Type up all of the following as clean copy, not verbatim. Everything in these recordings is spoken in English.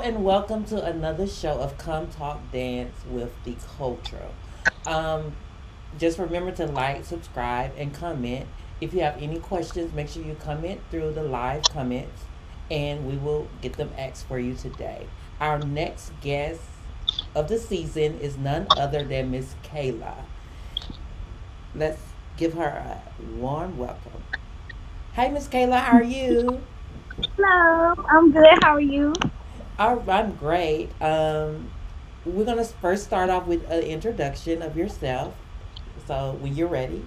and welcome to another show of Come Talk Dance with the Culture. Um, just remember to like, subscribe, and comment. If you have any questions, make sure you comment through the live comments and we will get them asked for you today. Our next guest of the season is none other than Miss Kayla. Let's give her a warm welcome. Hey, Miss Kayla, how are you? Hello, I'm good. How are you? I'm great. We're gonna first start off with an introduction of yourself. So when you're ready.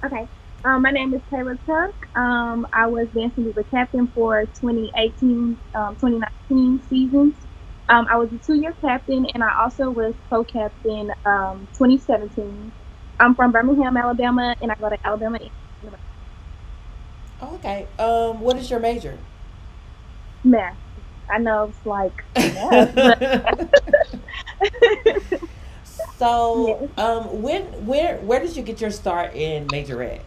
Okay. My name is Kayla Tuck. I was dancing Diva captain for 2018, 2019 seasons. I was a 2-year captain, and I also was co-captain 2017. I'm from Birmingham, Alabama, and I go to Alabama University. Oh, okay. What is your major? Math. I know it's like math, but So, yes. where did you get your start in majorette?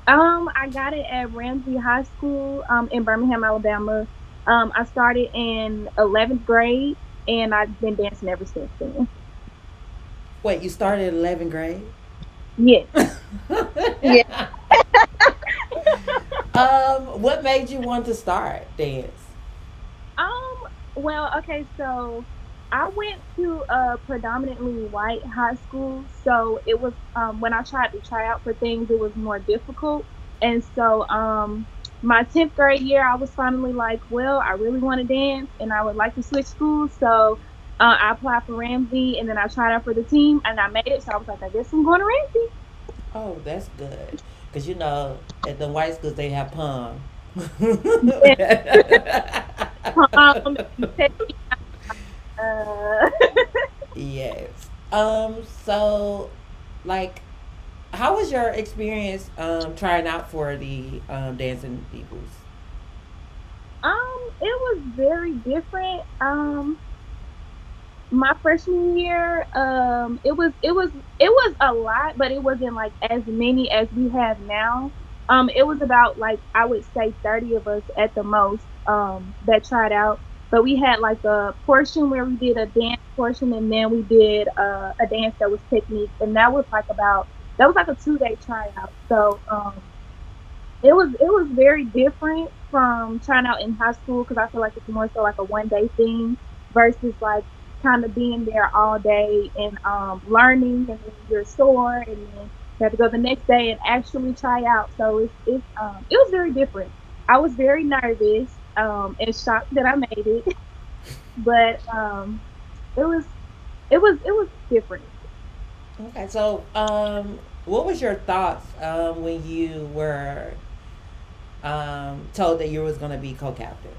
I got it at Ramsey High School in Birmingham, Alabama. I started in 11th grade, and I've been dancing ever since then. Wait, you started in 11th grade? Yes. Yeah. What made you want to start dance? Well, okay, so I went to a predominantly white high school, so it was when I tried to try out for things, it was more difficult. And so my 10th grade year, I was finally like, well, I really want to dance and I would like to switch schools. So I applied for Ramsey and then I tried out for the team and I made it. So I was like, I guess I'm going to Ramsey. Oh, that's good. Cause at the white schools they have prom. And, you said, uh, Yes. So, like, how was your experience trying out for the Dancing Peoples? it was very different. My freshman year, it was a lot, but it wasn't like as many as we have now. It was about like I would say 30 of us at the most that tried out. But we had like a portion where we did a dance portion, and then we did a dance that was technique, and that was like a 2-day tryout. So it was very different from trying out in high school because I feel like it's more so like a 1-day thing versus like kind of being there all day and learning, and then you're sore and then you have to go the next day and actually try out. So it was very different. I was very nervous and shocked that I made it, but it was it was different. Okay, so what was your thoughts when you were told that you was gonna be co-captain?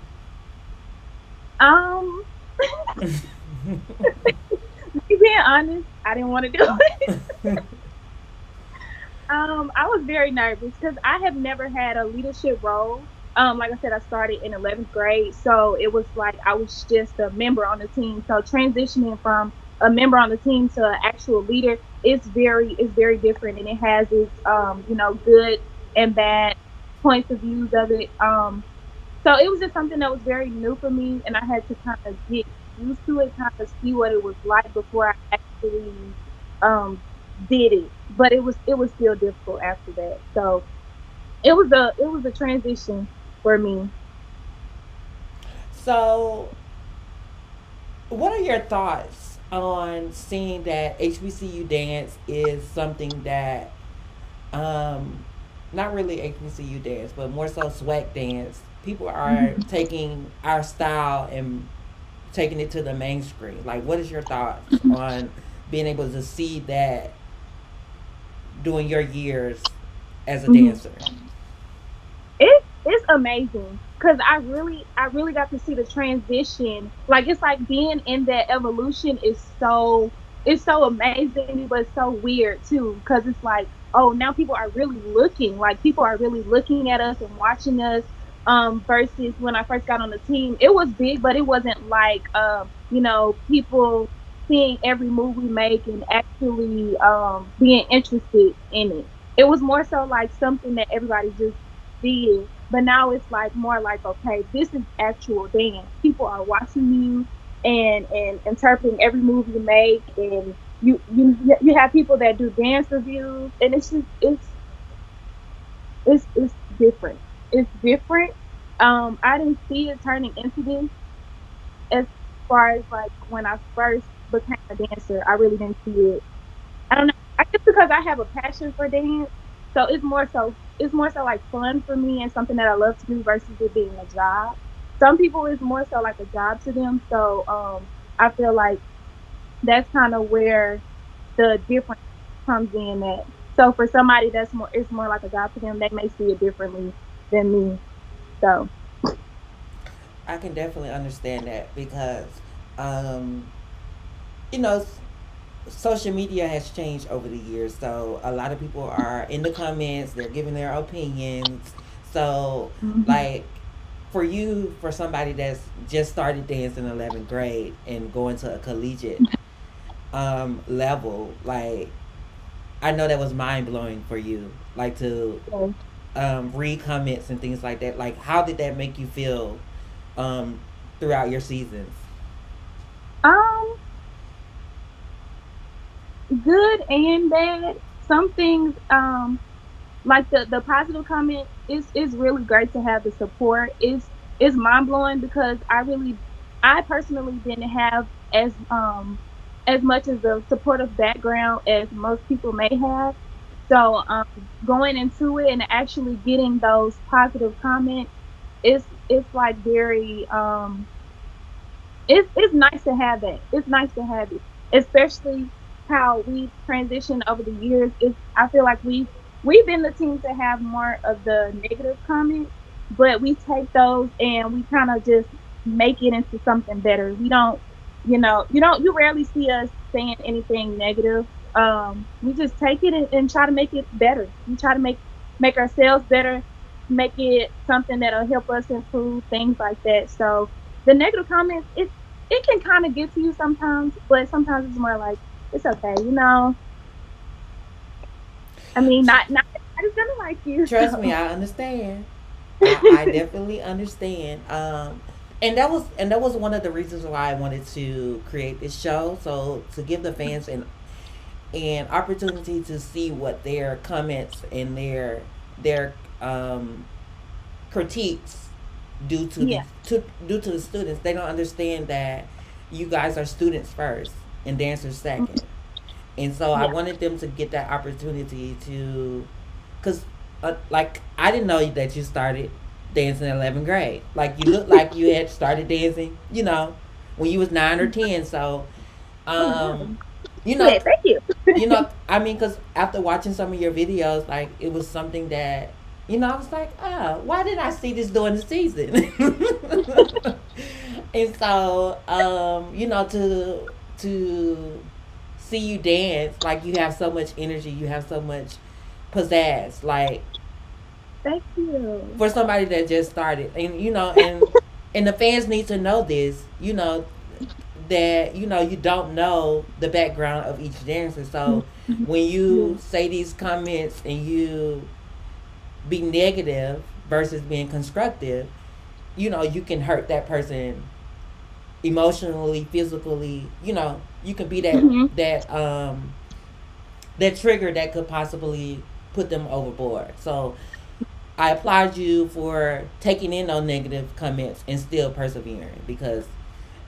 Um, being honest, I didn't want to do it. I was very nervous because I have never had a leadership role. Like I said, I started in 11th grade, so it was like I was just a member on the team. So transitioning from a member on the team to an actual leader is very different, and it has its good and bad points of views of it. So it was just something that was very new for me, and I had to kind of get used to it, kind of see what it was like before I actually um did it. But it was still difficult after that. So it was a transition for me. So, what are your thoughts on seeing that HBCU dance is something that, um, not really HBCU dance, but more so swag dance? People are Mhm. taking our style and taking it to the mainstream. Like, what is your thoughts on being able to see that during your years as a Mhm. dancer? It's amazing because I really got to see the transition. Like it's like being in that evolution is so amazing, but it's so weird too because it's like, oh, now people are really looking, like people are really looking at us and watching us. Versus when I first got on the team, it was big, but it wasn't like people seeing every move we make and actually being interested in it. It was more so like something that everybody just did. But now it's like more like, okay, this is actual dance. People are watching you and interpreting every move you make, and you have people that do dance reviews, and it's just it's different. It's different. I didn't see it turning into this as far as like when I first became a dancer. I really didn't see it. I don't know. I guess because I have a passion for dance, so it's more so like fun for me and something that I love to do versus it being a job. Some people it's more so like a job to them. So I feel like that's kind of where the difference comes in at. So for somebody that's more it's more like a job to them, they may see it differently than me. So I can definitely understand that because, um, you know, social media has changed over the years. So a lot of people are in the comments, they're giving their opinions. So, mhm. like, for you, for somebody that's just started dance in 11th grade and going to a collegiate level, like, I know that was mind blowing for you. Like, to So, read comments and things like that. Like, how did that make you feel um, throughout your seasons? um, good and bad. Some things like the positive comment is really great to have the support. Is mind blowing because I personally didn't have as much as the supportive background as most people may have. So going into it and actually getting those positive comments it's like very it's nice to have that. It's nice to have it, especially how we transitioned over the years. It's I feel like we've been the team to have more of the negative comments, but we take those and we kind of just make it into something better. We don't, you rarely see us saying anything negative. We just take it and try to make it better. We try to make ourselves better, make it something that'll help us improve things like that. So the negative comments, it can kind of get to you sometimes, but sometimes it's more like it's okay, I mean, not everybody's gonna like you, Trust me, so I understand. I definitely understand. And that was one of the reasons why I wanted to create this show. So to give the fans an opportunity to see what their comments and their critiques due to yeah, due to the students. They don't understand that you guys are students first and dancers mhm, second. And so I yeah, wanted them to get that opportunity to, because like I didn't know that you started dancing in 11th grade. Like you looked like you had started dancing, when you was 9 or 10. So, oh no, um, you know, yeah, thank you. I mean, because after watching some of your videos, like it was something that, I was like, oh, why did I see this during the season? And so, to see you dance, like you have so much energy, you have so much pizzazz, like Thank you. for somebody that just started, and the fans need to know this, that you don't know the background of each dancer. Mhm, So mhm, when you yeah, say these comments and you be negative versus being constructive, you can hurt that person emotionally, physically. You can be that mhm. that um that trigger that could possibly put them overboard. So I applaud you for taking in those negative comments and still persevering, because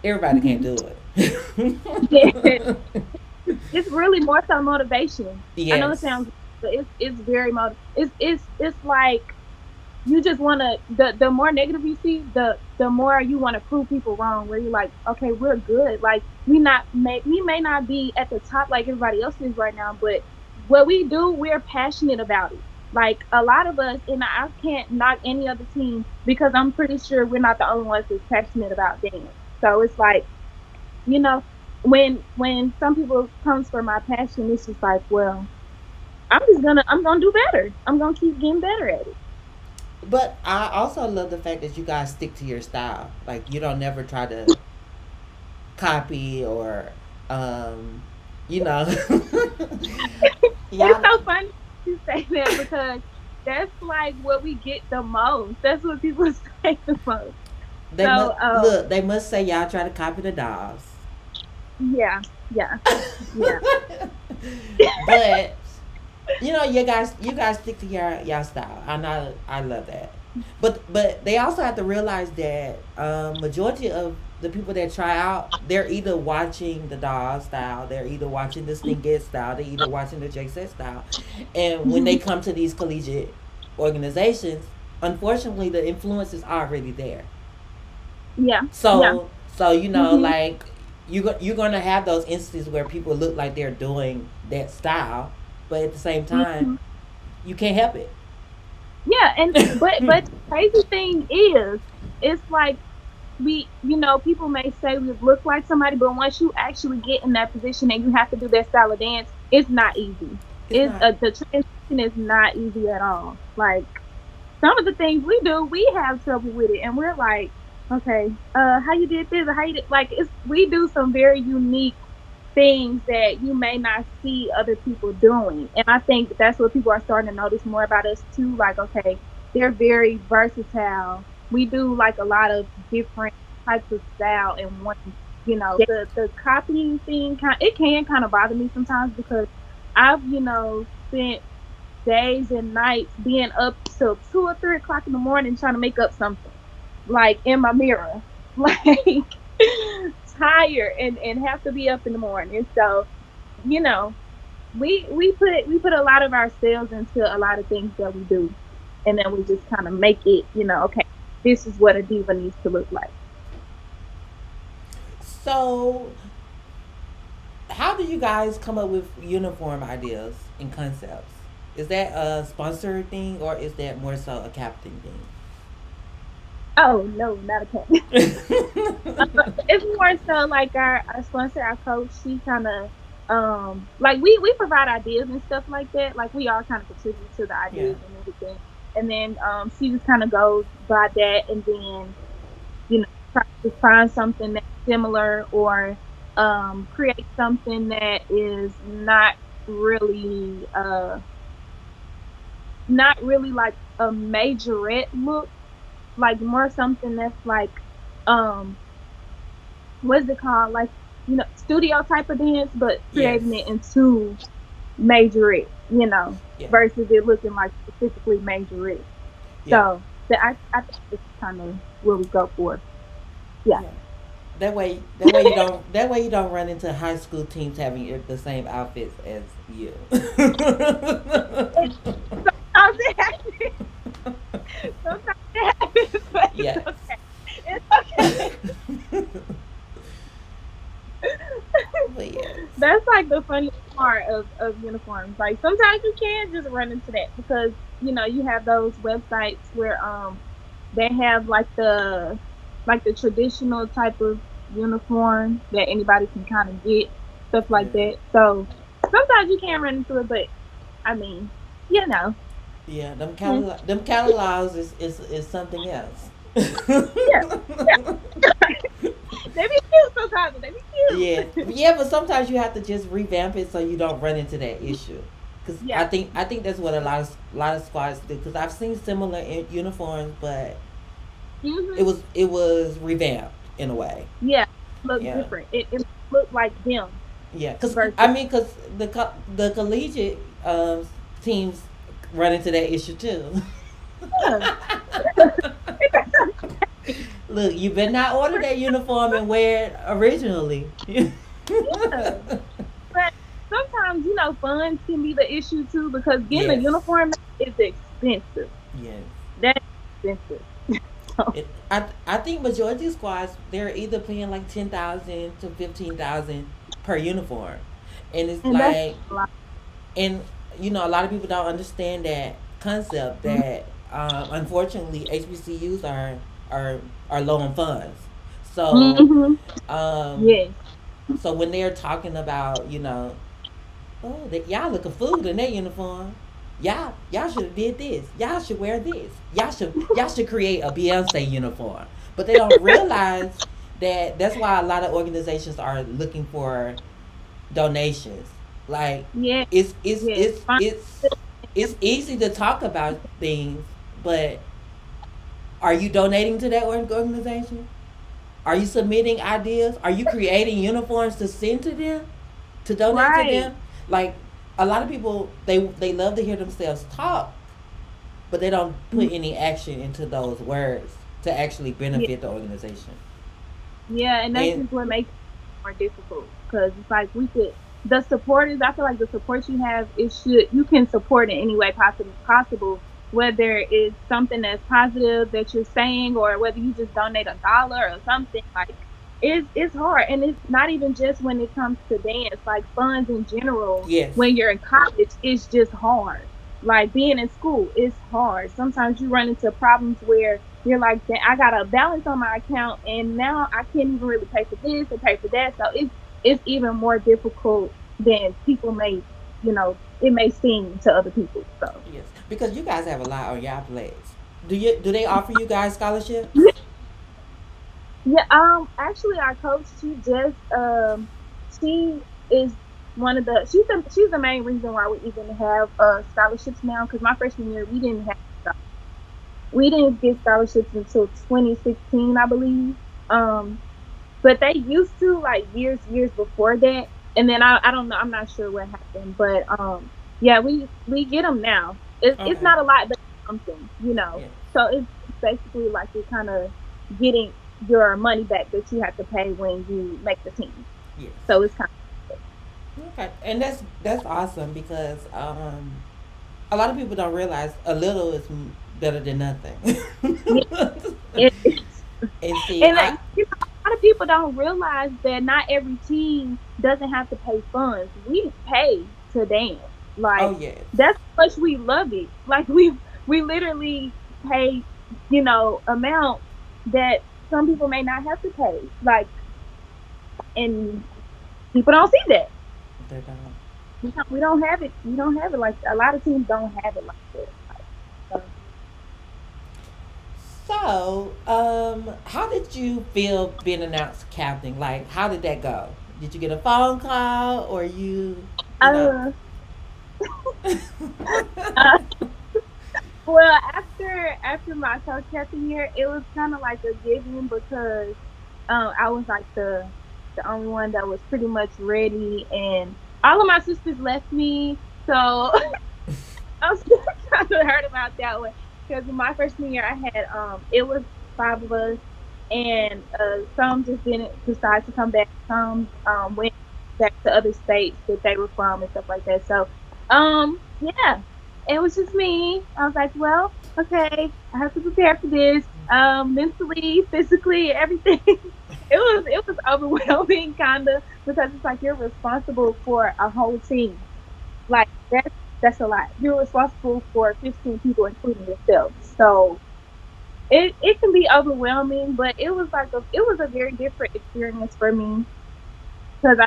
everybody can't Mhm. do it. Yeah, it's really more so motivation. I know it Yes. sounds, but it's very it's like you just want to the more negative you see the more you want to prove people wrong, where you're like, okay, we're good, like we may not be at the top like everybody else is right now, but what we do, we're passionate about it. Like a lot of us, and I can't knock any other team because I'm pretty sure we're not the only ones that's passionate about dance. So it's like, you know when some people comes for my passion, it's just like, well, I'm gonna do better, I'm gonna keep getting better at it. But I also love the fact that you guys stick to your style. Like you don't never try to copy or, um, you know, It's y'all. so funny you say that because that's like what we get the most. That's what people say the most. They must So, look. They must say y'all try to copy the dolls. yeah, yeah, yeah, But you guys stick to your style. I love that. But they also have to realize that majority of the people that try out, they're either watching the doll style, they're either watching the Stingette style, they're either watching the Jason style, and when they Mhm. come to these collegiate organizations, unfortunately, the influence is already there. Yeah, yeah. So Mhm. like you're gonna have those instances where people look like they're doing that style, but at the same time, Mhm. you can't help it. Yeah, and but the crazy thing is, it's like people may say we look like somebody, but once you actually get in that position and you have to do that style of dance, it's not easy. It's not. The transition is not easy at all. Like some of the things we do, we have trouble with it, and we're like, okay, how you did this, or how you did like it's we do some very unique things that you may not see other people doing. And I think that's what people are starting to notice more about us too. Like, okay, they're very versatile. We do like a lot of different types of style in one. The copying thing it can kind of bother me sometimes because I've spent days and nights being up till 2 or 3 o'clock in the morning trying to make up something like in my mirror, like tired and have to be up in the morning. So, you know, we put a lot of ourselves into a lot of things that we do. And then we just kind of make it, okay, this is what a diva needs to look like. So, how do you guys come up with uniform ideas and concepts? Is that a sponsor thing or is that more so a captain Oh no, not a cat. thing? It's more so like our sponsor, our coach, she kind of like we provide ideas and stuff like that. Like we all kind of contribute to the Yeah. ideas and everything. And then she just kind of goes by that and then try to find something that's similar or create something that is really not really like a majorette look, like more something that's like um what's it called? Like, studio type of dance, but Yes. creating it into majorette, Yeah. versus it looking like specifically majorette. Yeah. So I think this is kind of what we go for. Yeah. Yeah. That way you don't run into high school teams having the same outfits as you. Sometimes it happens. Sometimes it happens, but it's Yes. okay. It's okay. But yes. That's like the funniest part of uniforms. Like sometimes you can just run into that because you have those websites where they have like the traditional type of uniform that anybody can kind of get, stuff like Yeah. that. So sometimes you can run into it, but I mean, you know, Yeah. mm, Them catalogs is something else. yeah, yeah. They be cute sometimes. They be Yeah, cute. yeah, but sometimes you have to just revamp it so you don't run into that issue. Cause I Yeah. think I think that's what a lot of squads do. Cause I've seen similar uniforms, but Mhm. it was revamped in a way. Yeah. Look Yeah, different. It looked like them yeah. Cause I versus mean, cause the collegiate teams run into that issue too. yeah. Look, you better not order that uniform and wear it originally. Yeah. But sometimes, funds can be the issue too because getting a Yes. uniform is expensive. Yes. That's expensive. So, I think majority of squads they're either paying like 10,000 to 15,000 per uniform, and it's and that's like, a lot. and a lot of people don't understand that concept Mhm. that unfortunately HBCUs are are low on funds, so Mhm. um, Yes. so when they're talking about oh, y'all look a fool in that uniform. Y'all should have did this. Y'all should wear this. Y'all should create a Beyonce uniform. But they don't realize that that's why a lot of organizations are looking for donations. Like Yes. it's it's Yes. it's it's it's easy to talk about things, but are you donating to that organization? Are you submitting ideas? Are you creating uniforms to send to them, to donate to Right. them? Like a lot of people, they love to hear themselves talk, but they don't put any action into those words to actually Yeah, benefit the organization. yeah, and that's And just what makes it more difficult because it's like we could the support is I feel like the support you have it should you can support in any way possible whether it's something that's positive that you're saying or whether you just donate $1 or something like it's hard and it's not even just when it comes to dance like funds in general yes, when you're in college it's just hard like being in school is hard sometimes you run into problems where you're like, I got a balance on my account, and now I can't even really pay for this and pay for that. So it's even more difficult than people may, it may seem to other people. So yes, because you guys have a lot on your plates. Do they offer you guys scholarships? yeah, actually, our coach, she is one of the she's the main reason why we even have scholarships now. Because my freshman year, we didn't get scholarships until 2016, I believe. Um, but they used to like years before that and then I don't know I'm not sure what happened but yeah we get them now it's Okay. not a lot but something. Yes. So it's basically like you're kind of getting your money back that you have to pay when you make the team Yes. so it's kind Okay. And that's awesome because a lot of people don't realize a little is better than nothing. of yeah it, And see, and I a lot of people don't realize that not every team doesn't have to pay funds. We pay to dance. oh Like yes, that's how much we love it. Like we literally pay, amount that some people may not have to pay. Like and people don't see that. they don't. We don't have it. We don't have it like a lot of teams don't have it like that. So, So, how did you feel being announced captain? Like, how did that go? Did you get a phone call, or you know? uh, uh, well, after my coach captain year, it was kind of like a given because I was like the only one that was pretty much ready, and all of my sisters left me, so I was kind of hurt about that one because in my freshman year, I had it was five of us, and some just didn't decide to come back. Some went back to other states that they were from and stuff like that. So, yeah, it was just me. I was like, well, okay, I have to prepare for this, mentally, physically, everything. It was overwhelming, kind of, because it's like you're responsible for a whole team like that's a lot. You're responsible for 15 people, including yourself. So it can be overwhelming, but it was a very different experience for me because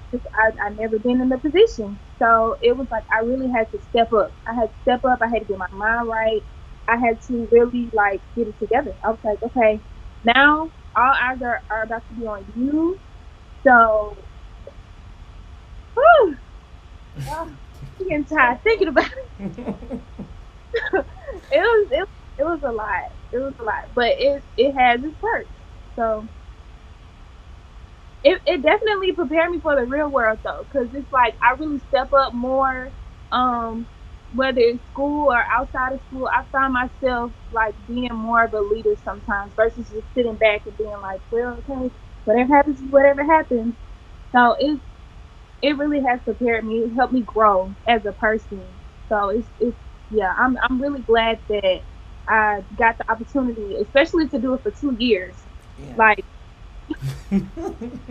I never been in the position. So it was like I really had to step up. I had to step up. I had to get my mind right. I had to really like get it together. I was like, okay, now all eyes are about to be on you. So whew, oh, I'm getting tired thinking about it was a lot. It was a lot, but it has its perks. So it definitely prepared me for the real world though, because it's like I really step up more. Um, whether it's school or outside of school, I find myself like being more of a leader sometimes versus just sitting back and being like, well, okay, whatever happens, is whatever happens. So it really has prepared me. It helped me grow as a person. So it's yeah, I'm really glad that I got the opportunity, especially to do it for 2 years. Yeah. Like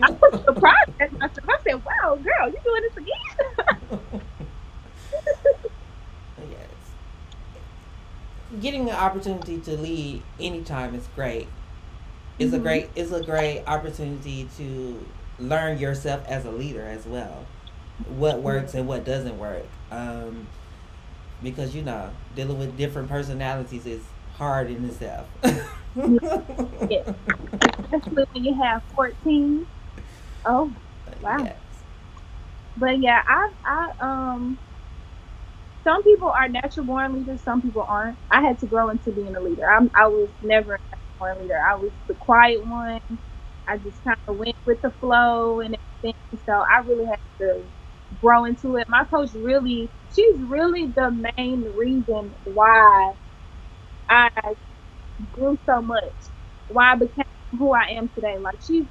I was surprised at myself. I said, "Wow, girl, you doing this again?" Yes. Getting the opportunity to lead anytime is great. hmm It's a great opportunity to learn yourself as a leader as well. What Yeah, works and what doesn't work. Because dealing with different personalities is hard in itself. yeah, yeah. Especially when you have 14. Oh, wow. Yes. But yeah, I some people are natural born leaders, some people aren't. I had to grow into being a leader. I was never a natural born leader. I was the quiet one. I just kind of went with the flow and everything. So I really had to grow into it. My coach really, she's really the main reason why I grew so much, why I became who I am today. Like she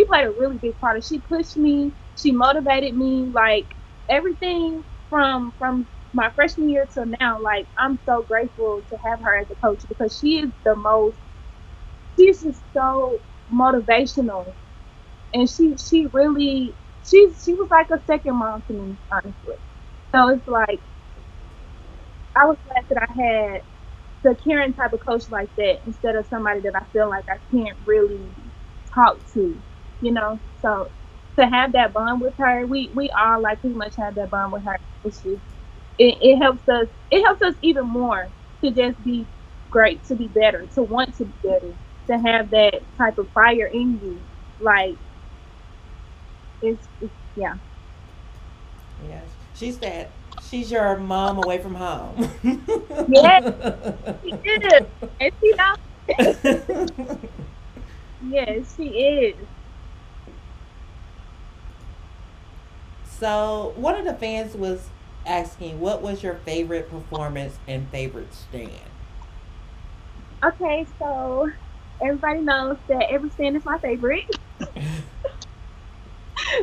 played a really big part. She pushed me, she motivated me, like everything from my freshman year till now. Like I'm so grateful to have her as a coach because she is the most. She's just so motivational, and she really she was like a second mom to me, honestly. So it's like I was glad that I had the caring type of coach like that instead of somebody that I feel like I can't really talk to, you know. So to have that bond with her, we all like pretty much have that bond with her. It's just it helps us even more to just be great, to be better, to want to be better, to have that type of fire in you. Like it's yeah. Yes. She's that. She's your mom away from home. Yes, she is. And she knows. Yes, she is. So, one of the fans was asking, what was your favorite performance and favorite stand? Okay, so everybody knows that every stand is my favorite.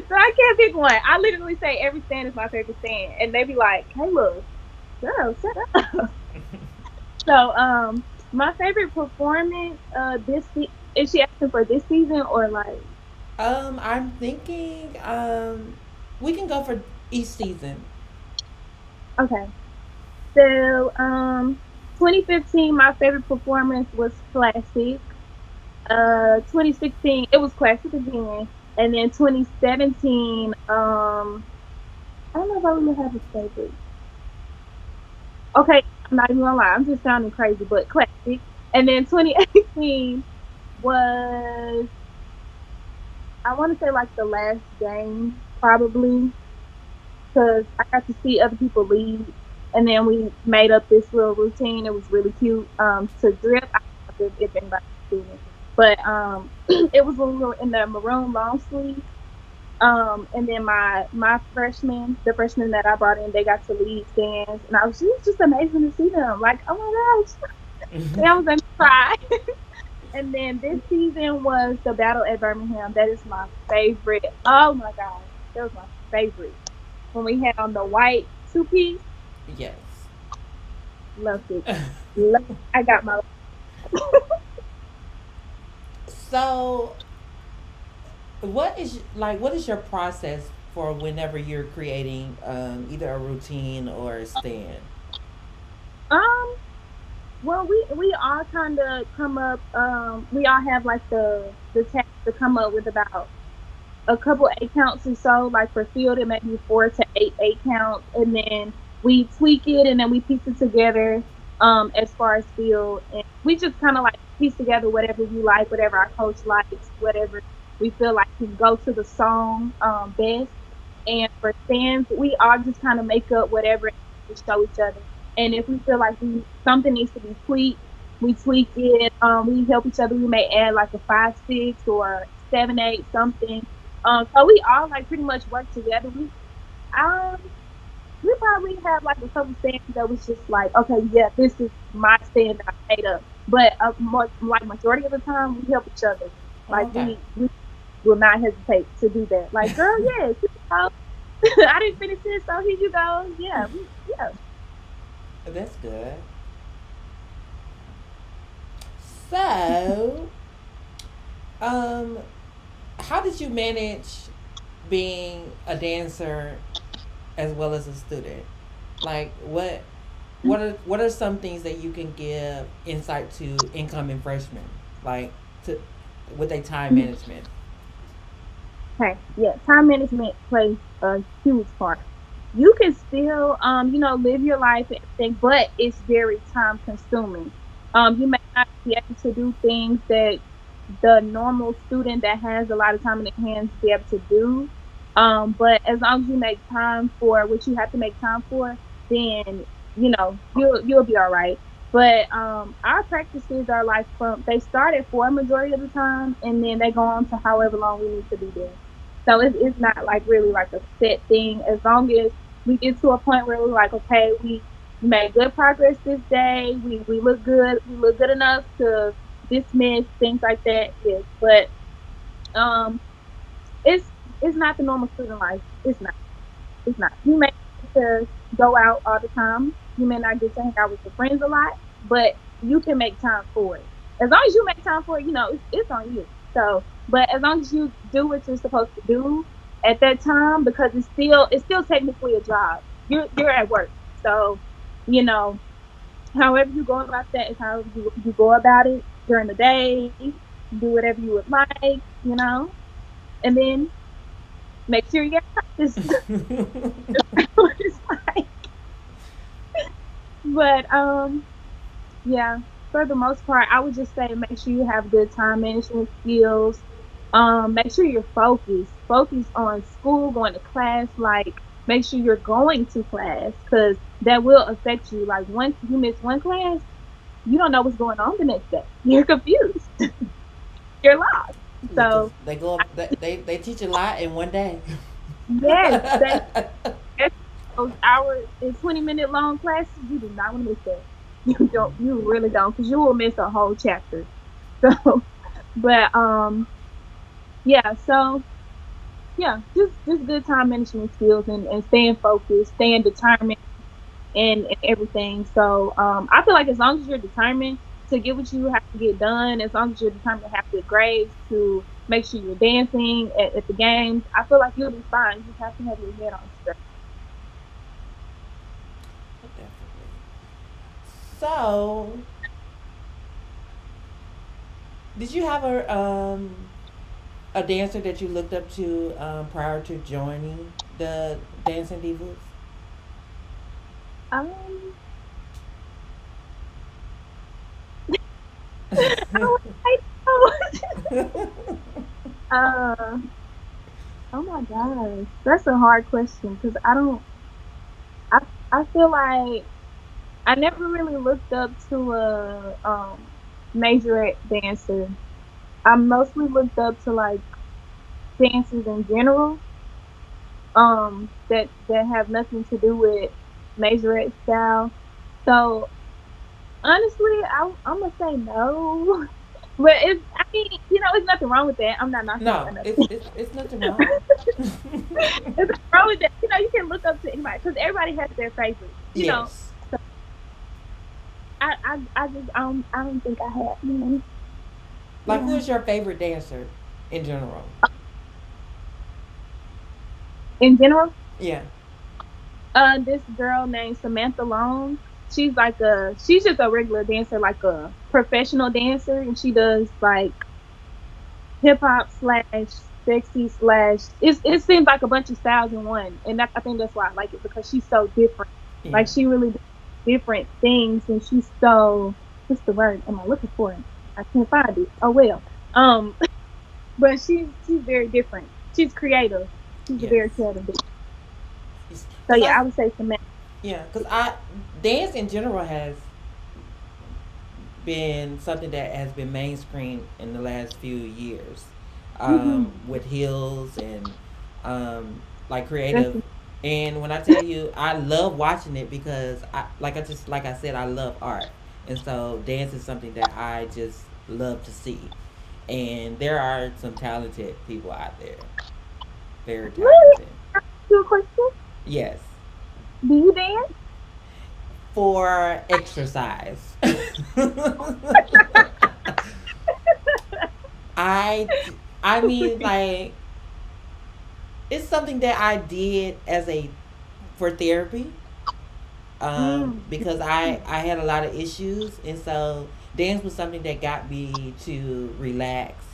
So I can't pick one. I literally say every stand is my favorite stand. And they be like, Kayla, girl, shut up. So my favorite performance is she asking for this season or like I'm thinking we can go for each season. okay. So 2015 my favorite performance was classic. 2016 it was classic again. And then 2017, I don't know if I really have a favorite. Okay, I'm not even gonna lie, I'm just sounding crazy, but classic. And then 2018 was I want to say like the last game probably because I got to see other people lead, and then we made up this little routine. It was really cute. To drip. I don't know if anybody's seen it, but it was when we were in the maroon long sleeve. And then my freshmen, the freshmen that I brought in, they got to lead stands, and it was just amazing to see them. Like, oh my gosh, they almost made me cry. And then this season was the battle at Birmingham. That is my favorite. Oh my gosh, that was my favorite. When we had on the white two piece, Yes. loved it. I got my So, what is your process for whenever you're creating either a routine or a stand? um. Well, we all kind of come up. We all have like the task to come up with about a couple eight counts or so. Like for field, it may be 4 to 8 counts, and then we tweak it and then we piece it together. As far as field, and we just kind of like piece together whatever we like, whatever our coach likes, whatever we feel like can go to the song best. And for stands, we all just kind of make up whatever to show each other. And if we feel like something needs to be tweaked, we tweak it. We help each other. We may add like a 5-6 or 7-8 something. So we all like pretty much work together. Um we probably have like a couple stands that was just like, okay, yeah, this is my stand that I made up. But like majority of the time, we help each other. Like Okay. we will not hesitate to do that. Like, girl, yes, here you go. I didn't finish this, so here you go. Yeah, yeah. That's good. So, um, how did you manage being a dancer as well as a student? Like, what are some things that you can give insight to incoming freshmen, like to with a time management? Okay, yeah, time management plays a huge part. You can still, live your life and everything, but it's very time consuming. You may not be able to do things that the normal student that has a lot of time in their hands be able to do. But as long as you make time for what you have to make time for, then you'll be all right. But our practices are like from they start at 4 majority of the time, and then they go on to however long we need to be there. So it's not like really like a set thing. As long as we get to a point where we're like, okay, we made good progress this day. We look good. We look good enough to dismiss things like that. Yes, but um, it's it's not the normal student life. It's not. It's not. You may get to go out all the time. You may not get to hang out with your friends a lot, but you can make time for it. As long as you make time for it, it's on you. So, but as long as you do what you're supposed to do at that time, because it's still technically a job. You're at work. So, you know, however you go about that is how you go about it during the day. Do whatever you would like, and then make sure you get practice. It's like, but yeah, for the most part, I would just say make sure you have good time management skills. Make sure you're focused. Focus on school, going to class. Like, make sure you're going to class because that will affect you. Like, once you miss one class, you don't know what's going on the next day. You're confused. You're lost. Because So, they go up, they teach a lot in one day. yes, those hour and 20-minute long classes, you do not want to miss that. You really don't, because you will miss a whole chapter. So, but yeah, so yeah, just good time management skills and staying focused, staying determined and everything. So I feel like as long as you're determined to get what you have to get done, as long as you're determined to have good grades, to make sure you're dancing at the games, I feel like you'll be fine. You just have to have your head on straight. Definitely. So, did you have a dancer that you looked up to prior to joining the Dancing Divas? Um, oh, I know. uh, oh my gosh, that's a hard question because I don't. I I feel like I never really looked up to a majorette dancer. I mostly looked up to like dancers in general, that have nothing to do with majorette style. So honestly, I'm gonna say no. But I mean, it's nothing wrong with that. I'm not knocking it or No, nothing. it's nothing wrong. There's nothing wrong with that. You can look up to anybody because everybody has their favorites. Yes. So I don't think I have. Like, who Yeah. is your favorite dancer in general? In general, Yeah. this girl named Samantha Long. She's just a regular dancer, like a professional dancer, and she does like hip hop slash sexy slash. It seems like a bunch of styles in one, and I think that's why I like it because she's so different. Yeah. Like she really does different things, and she's so what's the word am I looking for? I can't find it. Oh well. Um, but she's very different. She's creative. She's a Yes. very creative. So Because yeah, I I would say Samantha. Yeah, because I dance in general has been something that has been mainstream in the last few years, Hmm. with heels and like creative. Definitely. And when I tell you, I love watching it because like I said, I love art, and so dance is something that I just love to see. And there are some talented people out there, very Really? talented. You a question? Yes, Do you dance? for exercise. I I mean, like, it's something that I did as a for therapy, Mm. because I had a lot of issues, and so dance was something that got me to relax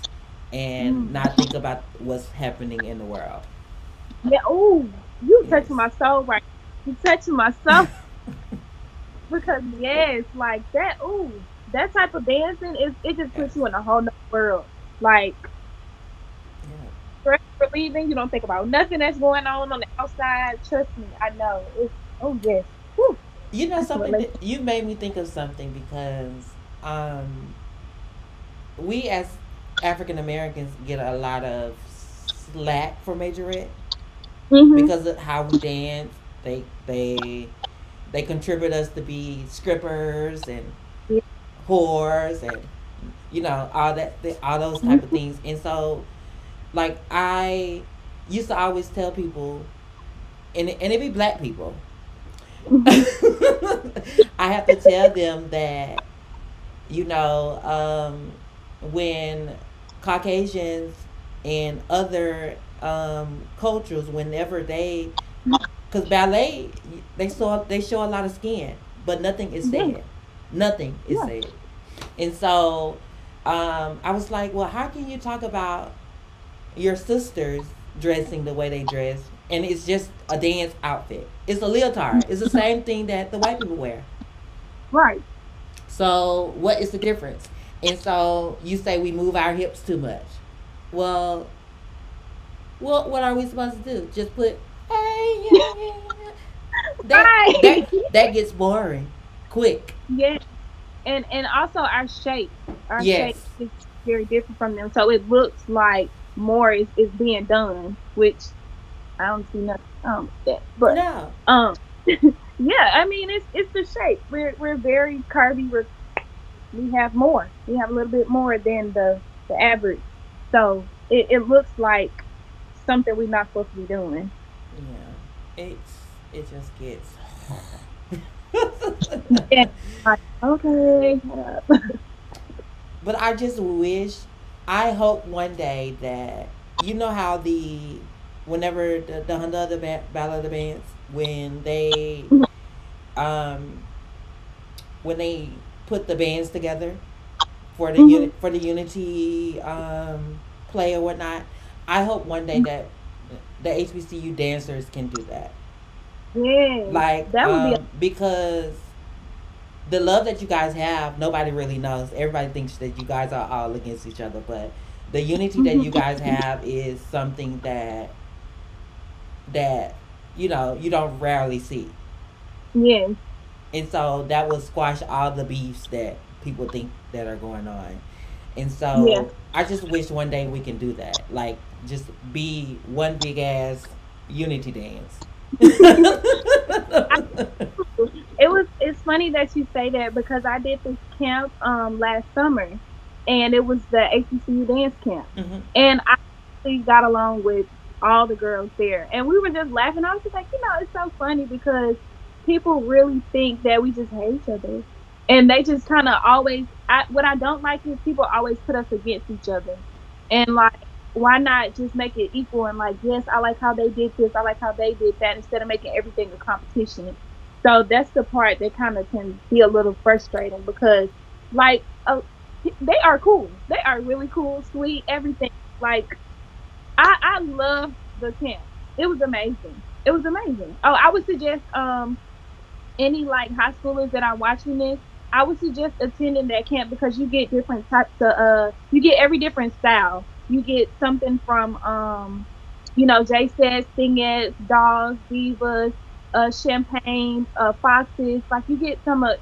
and Mm. not think about what's happening in the world. Yeah. Oh, you Yes. touching my soul right. You touching my soul because yes, like that. Ooh, that type of dancing it just Yes. puts you in a whole nother world. Like Yeah. stress relieving. You don't think about nothing that's going on the outside. Trust me, I know. It's oh yes. Whew, You know I can something relate. that you made me think of something because we as African Americans get a lot of slack for majorette Mhm. because of how we dance. They contribute us to be strippers and Yeah. whores and all that all those type of Mhm. things. And so like I used to always tell people, and it be black people. Mhm. I have to tell them that you know when Caucasians and other cultures, whenever they, because ballet, they show a lot of skin, but nothing is Yeah. said. Nothing is Yeah. said. And so I was like, well, how can you talk about your sisters dressing the way they dress, and it's just a dance outfit? It's a leotard. It's the same thing that the white people wear. Right. So what is the difference? And so you say we move our hips too much. Well, what are we supposed to do? Just put hey yeah yeah yeah. That Right. that that gets boring quick. Yeah. And also our shape Yes. is very different from them, so it looks like more is being done, which I don't see nothing wrong with that. But No. um yeah, I mean it's the shape. We're very curvy. We have a little bit more than the average, so it looks like something we're not supposed to be doing. Yeah. It just gets. And like, okay, shut up. But I just wish, I hope one day that how whenever the Honda of the Battle of the Bands, um when they put the bands together for the Mhm. unity play or whatnot. I hope one day that the HBCU dancers can do that. Yes, Like that would be. because the love that you guys have, nobody really knows. Everybody thinks that you guys are all against each other, but the unity that Mhm. you guys have is something that you don't rarely see. Yes, And so that will squash all the beefs that people think that are going on. And yeah. so I just wish one day we can do that. Like just be one big ass unity dance. It's funny that you say that because I did this camp last summer, and it was the HBCU dance camp, Hmm. and I actually got along with all the girls there, and we were just laughing. I was just like, it's so funny because people really think that we just hate each other, and they just kind of always. What I don't like is people always put us against each other, and like, why not just make it equal and like, yes, I like how they did this, I like how they did that, instead of making everything a competition. So that's the part that kind of can be a little frustrating because, like, they are cool. They are really cool, sweet, everything. Like, I love the camp. It was amazing. It was amazing. Oh, I would suggest any like high schoolers that are watching this, I would suggest attending that camp because you get different types of you get every different style. You get something from Jay says singers, dolls, divas, champagne, foxes. Like you get some of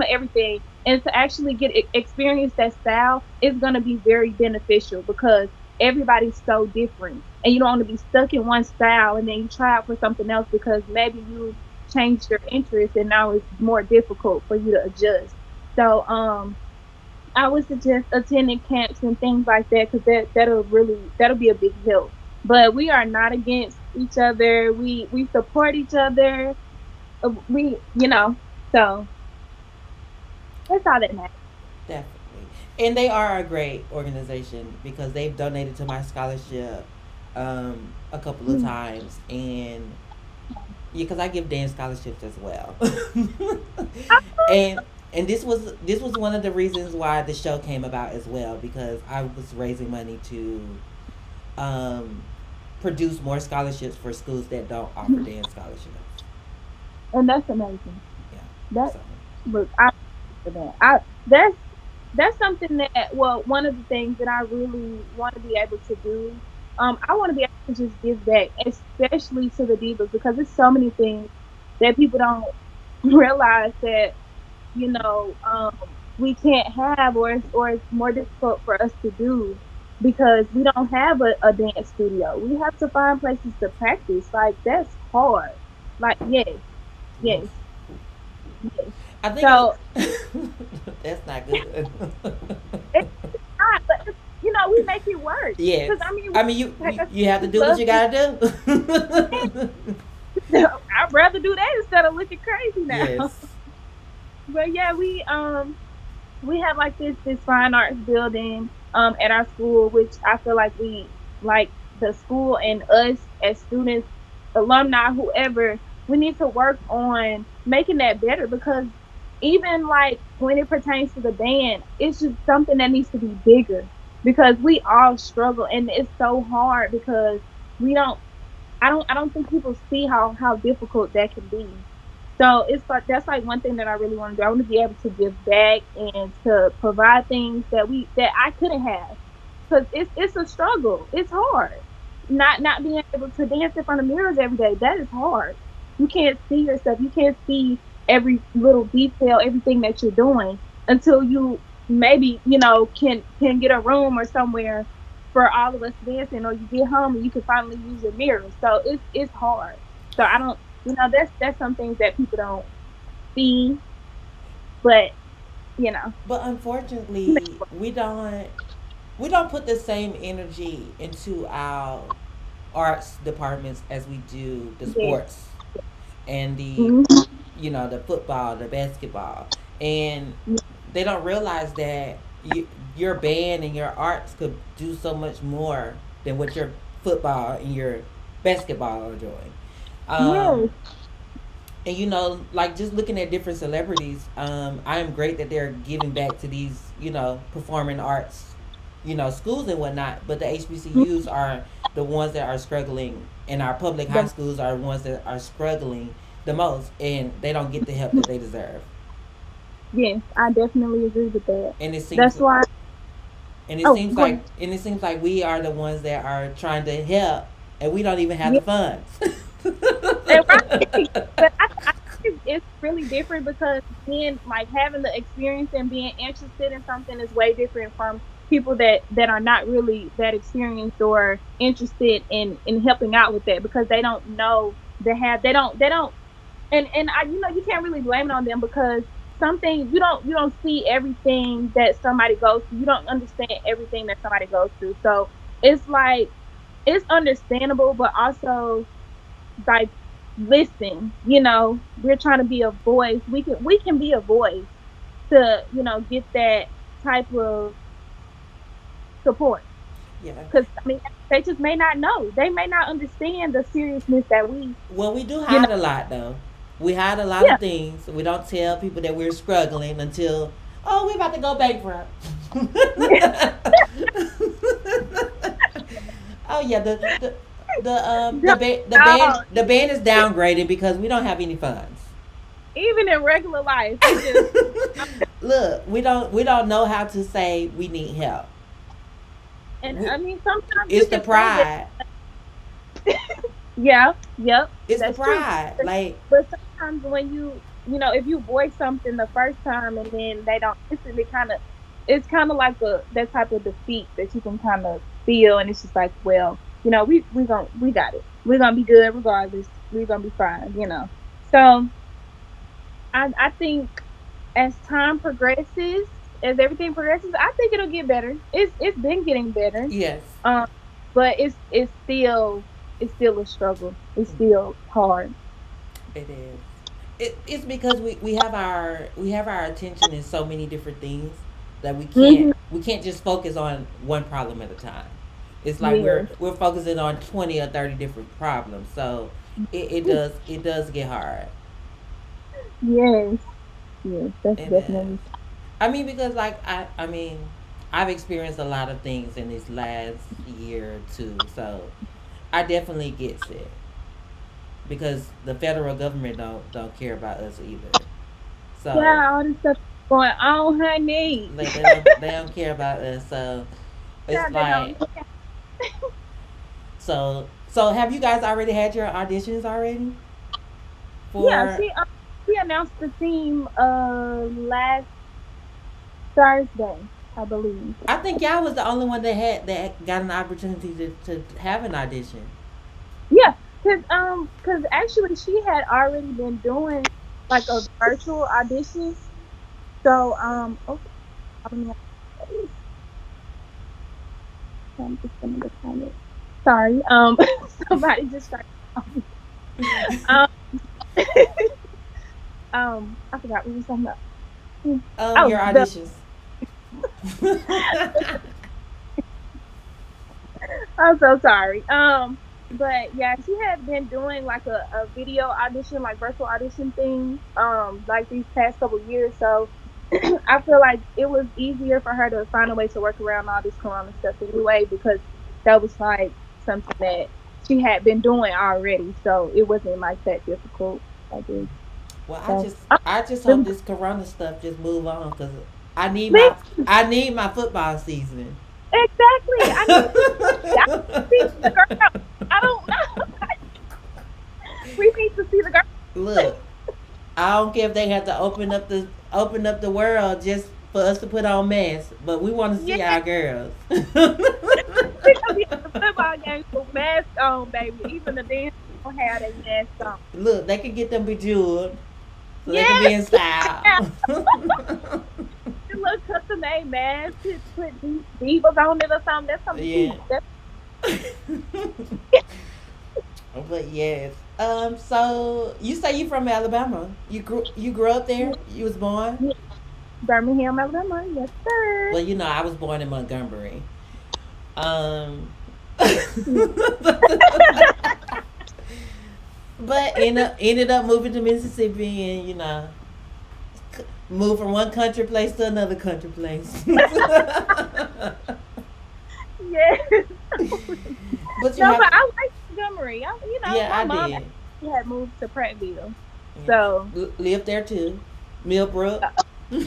everything. And to actually get experience that style is gonna be very beneficial because everybody's so different. And you don't want to be stuck in one style and then you try out for something else because maybe you changed your interest and now it's more difficult for you to adjust. So I would suggest attending camps and things like that because that'll be a big help. But we are not against each other. We support each other. So that's all that matters. Definitely. And they are a great organization because they've donated to my scholarship a couple of Mm. times. And yeah, because I give dance scholarships as well. and and this was one of the reasons why the show came about as well, because I was raising money to um, produce more scholarships for schools that don't offer dance scholarships. And that's amazing. Yeah. That So. look, I for that. I that's something that, well, one of the things that I really want to be able to do. I want to be able to just give back, especially to the divas, because there's so many things that people don't. realize that we can't have, or it's more difficult for us to do because we don't have a dance studio. We have to find places to practice. Like that's hard. Like yes, yes, Oof. yes. I think So that's not good. it's not, but we make it work. Yes. Because I mean, I mean, you, like you I you have to we do what love you to. gotta do. I'd rather do that instead of looking crazy now. Yes. But yeah, we have like this fine arts building at our school, which I feel like we like the school and us as students, alumni, whoever, we need to work on making that better because even like when it pertains to the band, it's just something that needs to be bigger because we all struggle and it's so hard because we don't I don't think people see how difficult that can be. So it's like that's like one thing that I really want to do. I want to be able to give back and to provide things that I couldn't have because it's a struggle. It's hard. Not being able to dance in front of mirrors every day, that is hard. You can't see yourself. You can't see every little detail, everything that you're doing until you maybe can get a room or somewhere for all of us dancing, or you get home and you can finally use a mirror. So it's hard. So I don't, that's some things that people don't see, but you know, But unfortunately, we don't put the same energy into our arts departments as we do the yeah, sports and mhm, the football, the basketball, and they don't realize that your band and your arts could do so much more than what your football and your basketball are doing. Um, yes, and like just looking at different celebrities, I am great that they're giving back to these performing arts schools and whatnot, but the HBCUs are the ones that are struggling, and our public high the, schools are the ones that are struggling the most, and they don't get the help that they deserve. yes, I definitely agree with that. and it seems That's why. and it Oh, seems go like ahead. and it seems like we are the ones that are trying to help, and we don't even have Yeah, the funds. and right, but I think it's really different because being like having the experience and being interested in something is way different from people that are not really that experienced or interested in helping out with that because they don't know they don't and I you can't really blame it on them because something you don't see everything that somebody goes through. You don't understand everything that somebody goes through. So it's like it's understandable, but also like listen, we're trying to be a voice. We can be a voice to get that type of support Yeah. because I mean they just may not know. They may not understand the seriousness that we Well, we do you know hide a lot, though. We hide a lot yeah of things. We don't tell people that we're struggling until, oh, we're about to go bankrupt. Oh yeah, the band no, is downgraded because we don't have any funds. even in regular life, we just Look, we don't know how to say we need help. and We, I mean sometimes we it's the can say that. pride. Yeah, yep, It's the that's true. pride. Like, But sometimes when if you voice something the first time and then they don't listen, it's kind of like that type of defeat that you can kind of feel, and it's just like, well, we got it. We're gonna be good regardless. We're gonna be fine. So I think as time progresses, as everything progresses, I think it'll get better. It's been getting better. yes, Um, but it's still a struggle. It's still hard. it is. It's because we have our attention in so many different things that we can't Hmm. we can't just focus on one problem at a time. It's like we're Yes. we're focusing on 20 or 30 different problems. So it does get hard. Yes. Yes. That's It is. definitely. I mean, because like I mean, I've experienced a lot of things in this last year or two, so I definitely gets it because the federal government don't care about us either. So Yeah, all this stuff going on, honey. like they don't care about us. So Yeah, it's they don't. like so have you guys already had your auditions already Yeah, for? He announced the team last Thursday, I believe. I think y'all was the only one that got an opportunity to have an audition. Yeah, cause actually she had already been doing like a virtual audition. So okay, calling me out of space. So I'm just gonna decline it. Sorry, somebody just started calling me. Um, I forgot what we were talking about. Hmm. Your Oh, the auditions. I'm so sorry. But yeah, she had been doing like a video audition, like virtual audition thing, like these past couple years. So I feel like it was easier for her to find a way to work around all this corona stuff anyway, because that was like something that she had been doing already. So it wasn't like that difficult, I guess. Well, So I just hope um, this Corona stuff just move on because I need me my I need my football season. exactly. I need to see the girl. I don't know. We need to see the girl. Look, I don't care if they have to open up the world just for us to put on masks, but we want to Yeah, see our girls. we gonna be at the football games with masks on, baby. Even the dance don't have their mask on. Look, they can get them bejeweled, so they can be Yes, in style. yeah. The little custom made mask. Put these divas on it or something. That's something Yeah. cute. That's But yes. So you say you from Alabama? You grew up there? You was born? yeah. Birmingham, Alabama. Yes, sir. Well, you know, I was born in Montgomery. Um, Yeah. but ended up moving to Mississippi, and you know, moved from one country place to another country place. Yes. But you No, have but to, I like Montgomery. yeah, My I mom did. actually had moved to Prattville, so Lived there too, Millbrook. it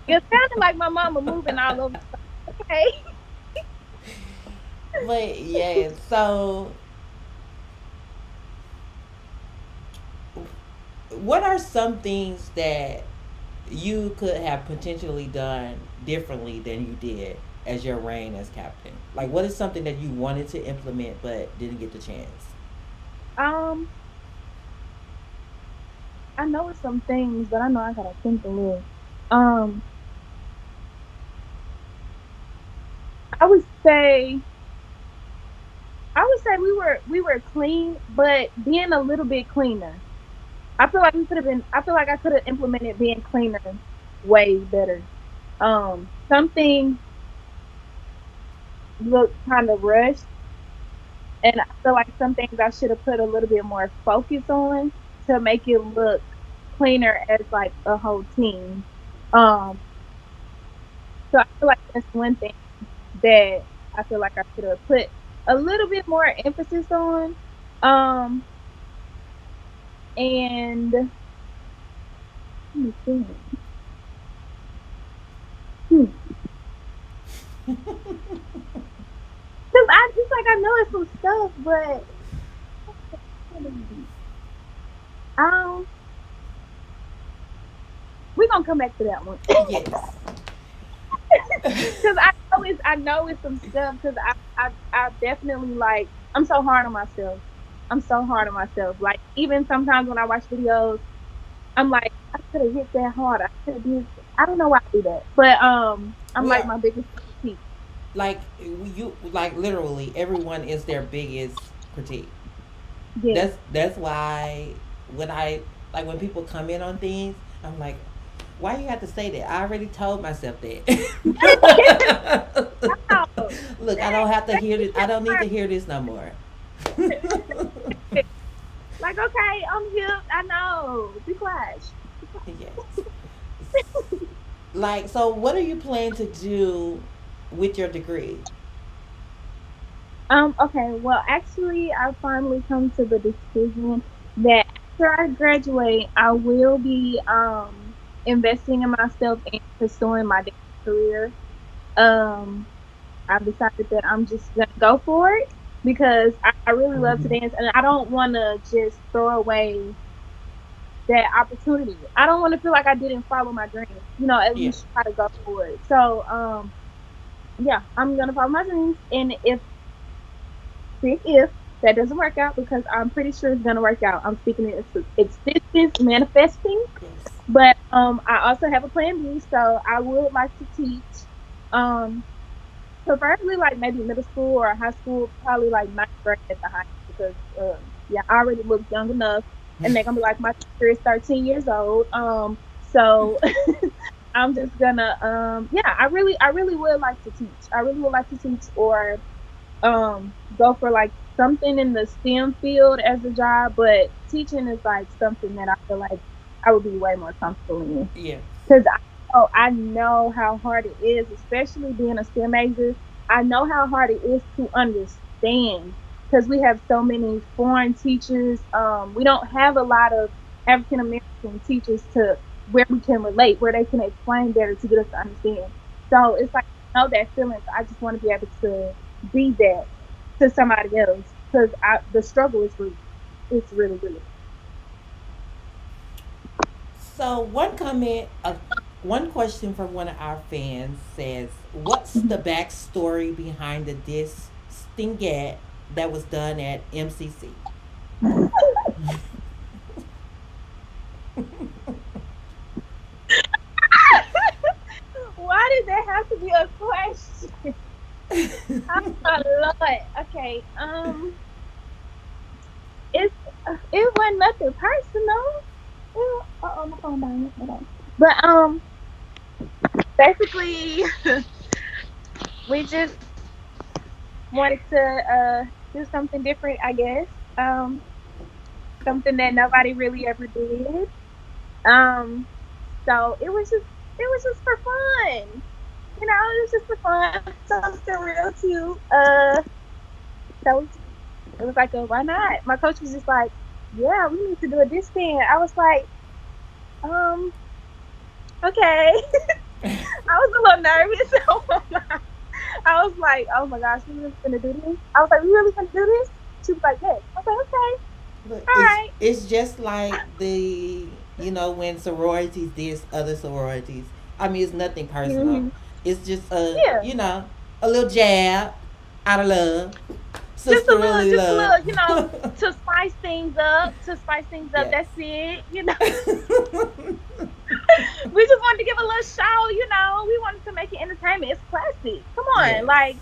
sounded like my mama moving all over. Okay. But yeah, so what are some things that you could have potentially done differently than you did as your reign as captain? Like, what is something that you wanted to implement but didn't get the chance? Um, I know it's some things, but I know I gotta think a little. Um, I would say we were clean, but being a little bit cleaner. I feel like we could have been. I feel like I could have implemented being cleaner way better. Something looked kind of rushed, and I feel like some things I should have put a little bit more focus on to make it look cleaner as like a whole team. Um, so I feel like that's one thing that I feel like I should have put a little bit more emphasis on. Um, and let me think. Hmm. Cause I just like I know it's some stuff, but um, we're gonna come back to that one. Yes. Cause I know it's some stuff. Cause I definitely like I'm so hard on myself. I'm so hard on myself. Like even sometimes when I watch videos, I'm like I could have hit that hard. I could have did. I don't know why I do that, but I'm We like are my biggest critique. like you like literally everyone is their biggest critique. Yes. That's why when I like when people comment on things, I'm like, why you have to say that? I already told myself that. Oh, Look, I don't have to hear this. I don't need to hear this no more. like okay, I'm here. I know. Be quiet. Be quiet. Yes. Like, so what are you planning to do with your degree? Okay, well, actually, I finally come to the decision that after I graduate, I will be investing in myself and pursuing my dance career. Um, I've decided that I'm just gonna go for it because I really love to dance and I don't want to just throw away that opportunity. I don't want to feel like I didn't follow my dreams. At Yeah. least try to go for it. So, yeah, I'm gonna follow my dreams, and if big if that doesn't work out, because I'm pretty sure it's gonna work out. I'm speaking in existence, manifesting. Yes. But I also have a plan B, so I would like to teach. Um, Preferably like maybe middle school or high school, probably like ninth grade at the highest, because yeah, I already look young enough, and they're gonna be like, my teacher is 13 years old. So I'm just gonna yeah, I really would like to teach. I really would like to teach, or go for like something in the STEM field as a job, but teaching is like something that I feel like I would be way more comfortable in, Yes. because I know how hard it is, especially being a STEM major. I know how hard it is to understand, because we have so many foreign teachers. We don't have a lot of African American teachers to where we can relate, where they can explain better to get us to understand. So it's like, I know that feeling. So I just want to be able to be that to somebody else, because the struggle is real. It's really, really. So one question from one of our fans says, "What's the backstory behind the disc stingette that was done at MCC?" Why did that have to be a question? Oh my lord. Okay. It's it wasn't nothing personal. Oh, my phone dying. Hold on. But basically, we just wanted to do something different, I guess. Um, Something that nobody really ever did. Um, so it was just for fun. It was just for fun, something real cute. So it was like, why not? My coach was just like, yeah, we need to do a disc stand. I was like, um, okay. I was a little nervous. I was like, oh my gosh, we really gonna do this? I was like, we really gonna do this? She was like, yes. I was like, okay, But all right. it's just like the when sororities did other sororities. I mean, it's nothing personal. Hmm. It's just Yeah, a little jab out of love, sisterly just a love. little, to spice things up. To spice things up. Yes. That's it. We just wanted to give a little show. We wanted to make it entertainment. It's classic. Come on, Yes. like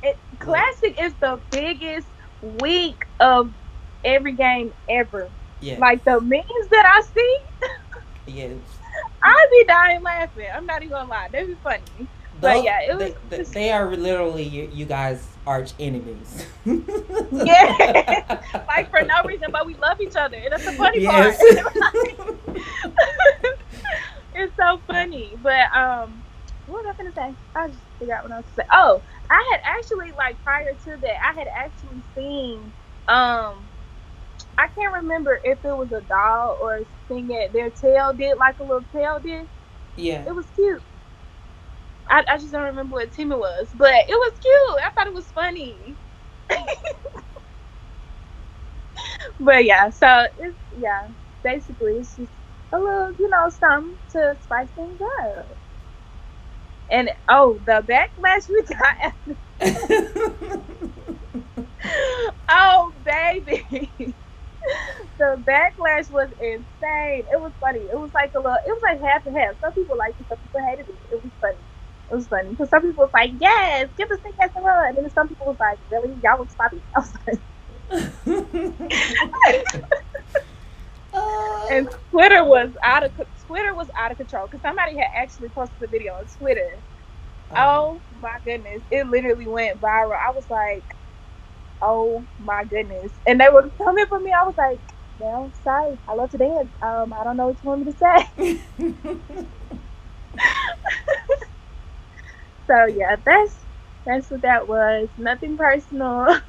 Look. classic is the biggest week of every game ever. Yes. Like the memes that I see, Yes. I be dying laughing. I'm not even gonna lie, they be funny. But Those yeah, it was just they are literally you guys arch enemies. yeah, like for no reason, but we love each other, and that's the funny part. Yes. It's so funny. But what was I gonna say? I just figure out what I was to say. Oh, I had actually, like, prior to that, I had actually seen I can't remember if it was a doll or something that their tail did, like a little tail did. Yeah. It was cute. I just don't remember what team it was, but it was cute. I thought it was funny. But yeah, so it's yeah, basically it's just a little, something to spice things up. And oh, the backlash we got after, oh baby. The backlash was insane. It was funny. It was like it was like half and half. Some people liked it, some people hated it. It was funny. It was funny. Because some people was like, yes, give the thing as a run. And then some people was like, really? Y'all was sloppy. I was like, uh, and Twitter was out of control, because somebody had actually posted a video on Twitter. um, Oh my goodness. It literally went viral. I was like, oh my goodness. And they were coming for me. I was like, well, sorry, I love to dance. I don't know what you want me to say. So yeah, that's what that was. Nothing personal.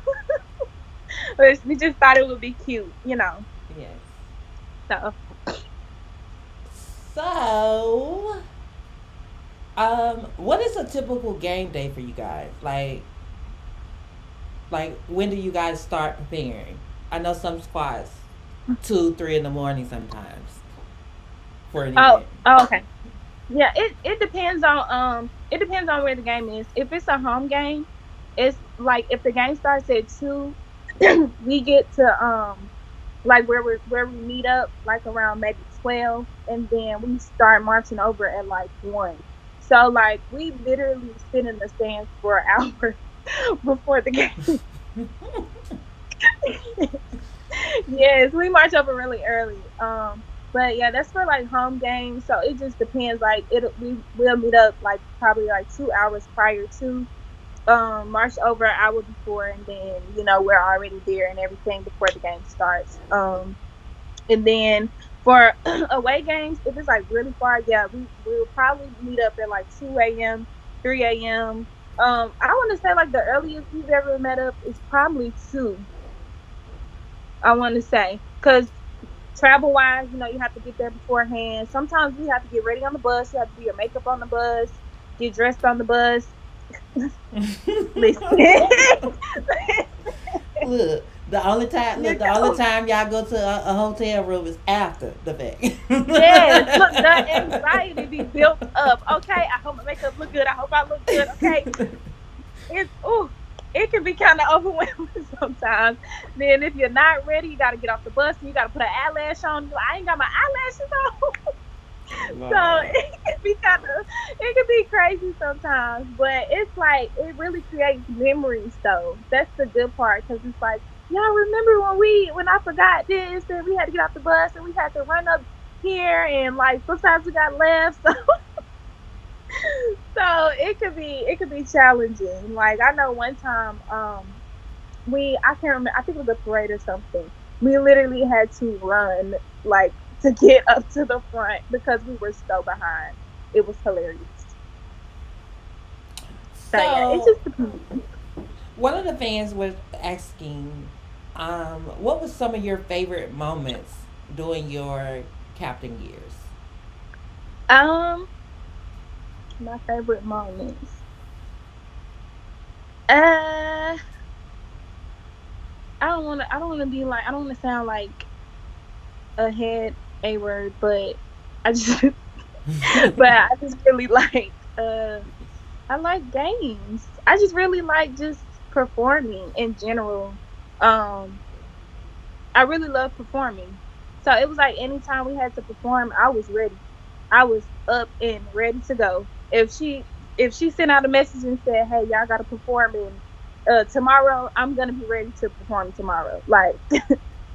We just thought it would be cute. yes. So So, what is a typical game day for you guys? Like when do you guys start preparing? I know some squads 2, 3 in the morning sometimes for an Oh, event. oh, okay. Yeah, it depends on where the game is. If it's a home game, it's like if the game starts at 2, we get to like where we meet up like around maybe 12, and then we start marching over at like 1. So like we literally sit in the stands for an hour before the game. Yes, we march over really early. But yeah, that's for like home games. So it just depends. Like we'll meet up like probably like 2 hours prior to march over an hour before, and then we're already there and everything before the game starts. And then for away games, if it's like really far, yeah, we'll probably meet up at like 2 a.m., 3 a.m. I want to say like the earliest we've ever met up is probably 2. I want to say because travel wise, you have to get there beforehand. Sometimes we have to get ready on the bus. You have to do your makeup on the bus, get dressed on the bus. Listen, Look, the only time you look the only know, time y'all go to a hotel room is after the yes. Look, the fact. anxiety be built up. Okay, I hope my makeup look good. I hope I look good. Okay, it can be kind of overwhelming sometimes. Then if you're not ready, you got to get off the bus and you got to put an eyelash on. I ain't got my eyelashes on. So Right. it can be crazy sometimes, but it's like it really creates memories though. That's the good part because it's like, y'all remember when I forgot this and we had to get off the bus and we had to run up here and like sometimes we got left. So it could be challenging. Like I know one time I can't remember, I think it was a parade or something. We literally had to run like to get up to the front because we were so behind. It was hilarious. So yeah, it So just depends. one of the fans was asking, what was some of your favorite moments during your captain years? Um, my favorite moments. Uh, I don't want to sound like a head a word, but I just but I just really like I like games. I just really like just performing in general. Um, I really love performing. So it was like anytime we had to perform, I was ready. I was up and ready to go. If she sent out a message and said, "Hey, y'all got to perform in tomorrow," I'm gonna be ready to perform tomorrow. Like,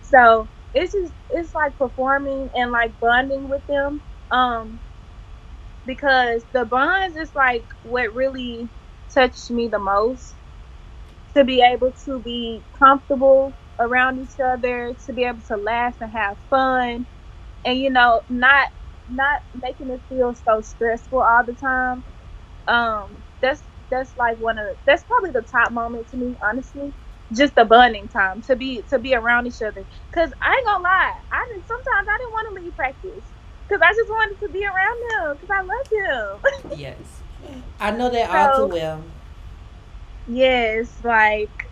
so it's like performing and like bonding with them. Because the bonds is like what really touched me the most, to be able to be comfortable around each other, to be able to laugh and have fun, and not making it feel so stressful all the time. That's like that's probably the top moment to me, honestly. Just the bonding time, to be around each other. Cause I ain't gonna lie, sometimes I didn't want to leave practice because I just wanted to be around them because I love them. Yes. I know that all too So well. yes, like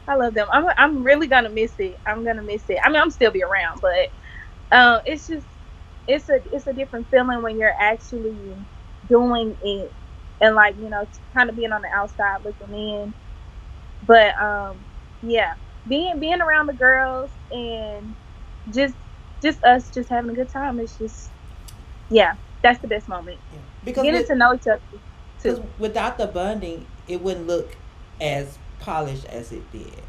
I love them. I'm really gonna miss it. I'm gonna miss it. I mean, I'm still be around, but it's just it's a different feeling when you're actually doing it, and like kind of being on the outside looking in. But yeah, being around the girls and just just us just having a good time. It's just, yeah, that's the best moment. Because Getting to know each other too. without the bonding, it wouldn't look as polished as it did.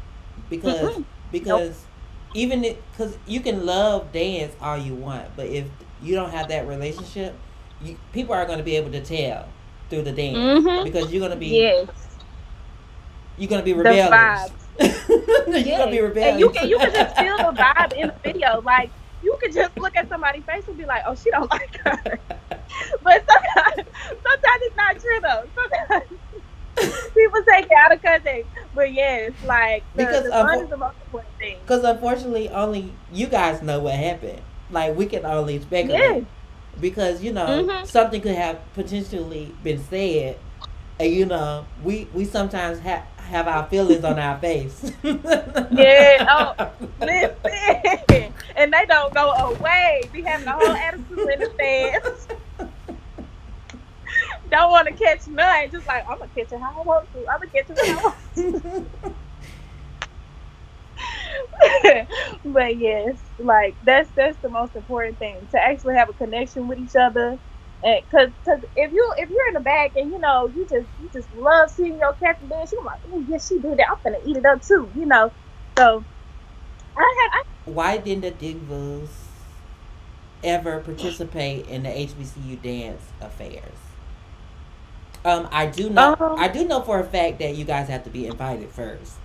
Because Mm-mm. Nope. because even because you can love dance all you want, but if you don't have that relationship, people are going to be able to tell through the dance Mm-hmm. because Yes. you're gonna be The rebellious. vibes. You're gonna be Yes. And you rebellious. can you can just feel the vibe in the video. Like you could just look at somebody's face and be like, "Oh, she don't like her." But sometimes it's not true though. Sometimes people take it out of context. But yes, like the because the fun is the most important thing. because unfortunately only you guys know what happened. Like we can only speculate Yes. because Mhm. something could have potentially been said, And we sometimes have our feelings on our face. Yeah. Oh, listen. And they don't go away. Be having a whole attitude in the stands. Don't want to catch none. Just like I'm gonna catch it how I want to. I'm gonna catch it when I want to. But yes, like that's the most important thing to actually have a connection with each other. And cause if you're in the back and you just love seeing your captain dance, you're like, oh yes, she did that. I'm gonna eat it up too. So I Why didn't the Divas ever participate in the HBCU dance affairs? I do know for a fact that you guys have to be invited first.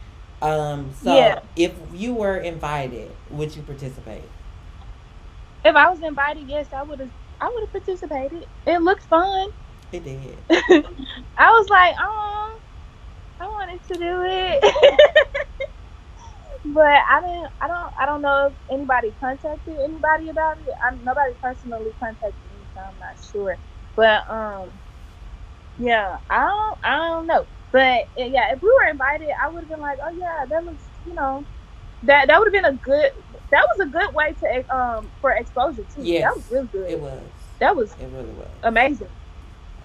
Yeah. So if you were invited, would you participate? If I was invited, yes, I would have participated. It looked fun. It did. I was like, oh, I wanted to do it. But I don't know if anybody contacted anybody about it. Nobody personally contacted me, so I'm not sure. But yeah, I don't know. But yeah, if we were invited, I would have been like, oh yeah, that looks, that would have been a good, that was a good way to for exposure too. That was Yes, really good. it was. That was It really was. amazing.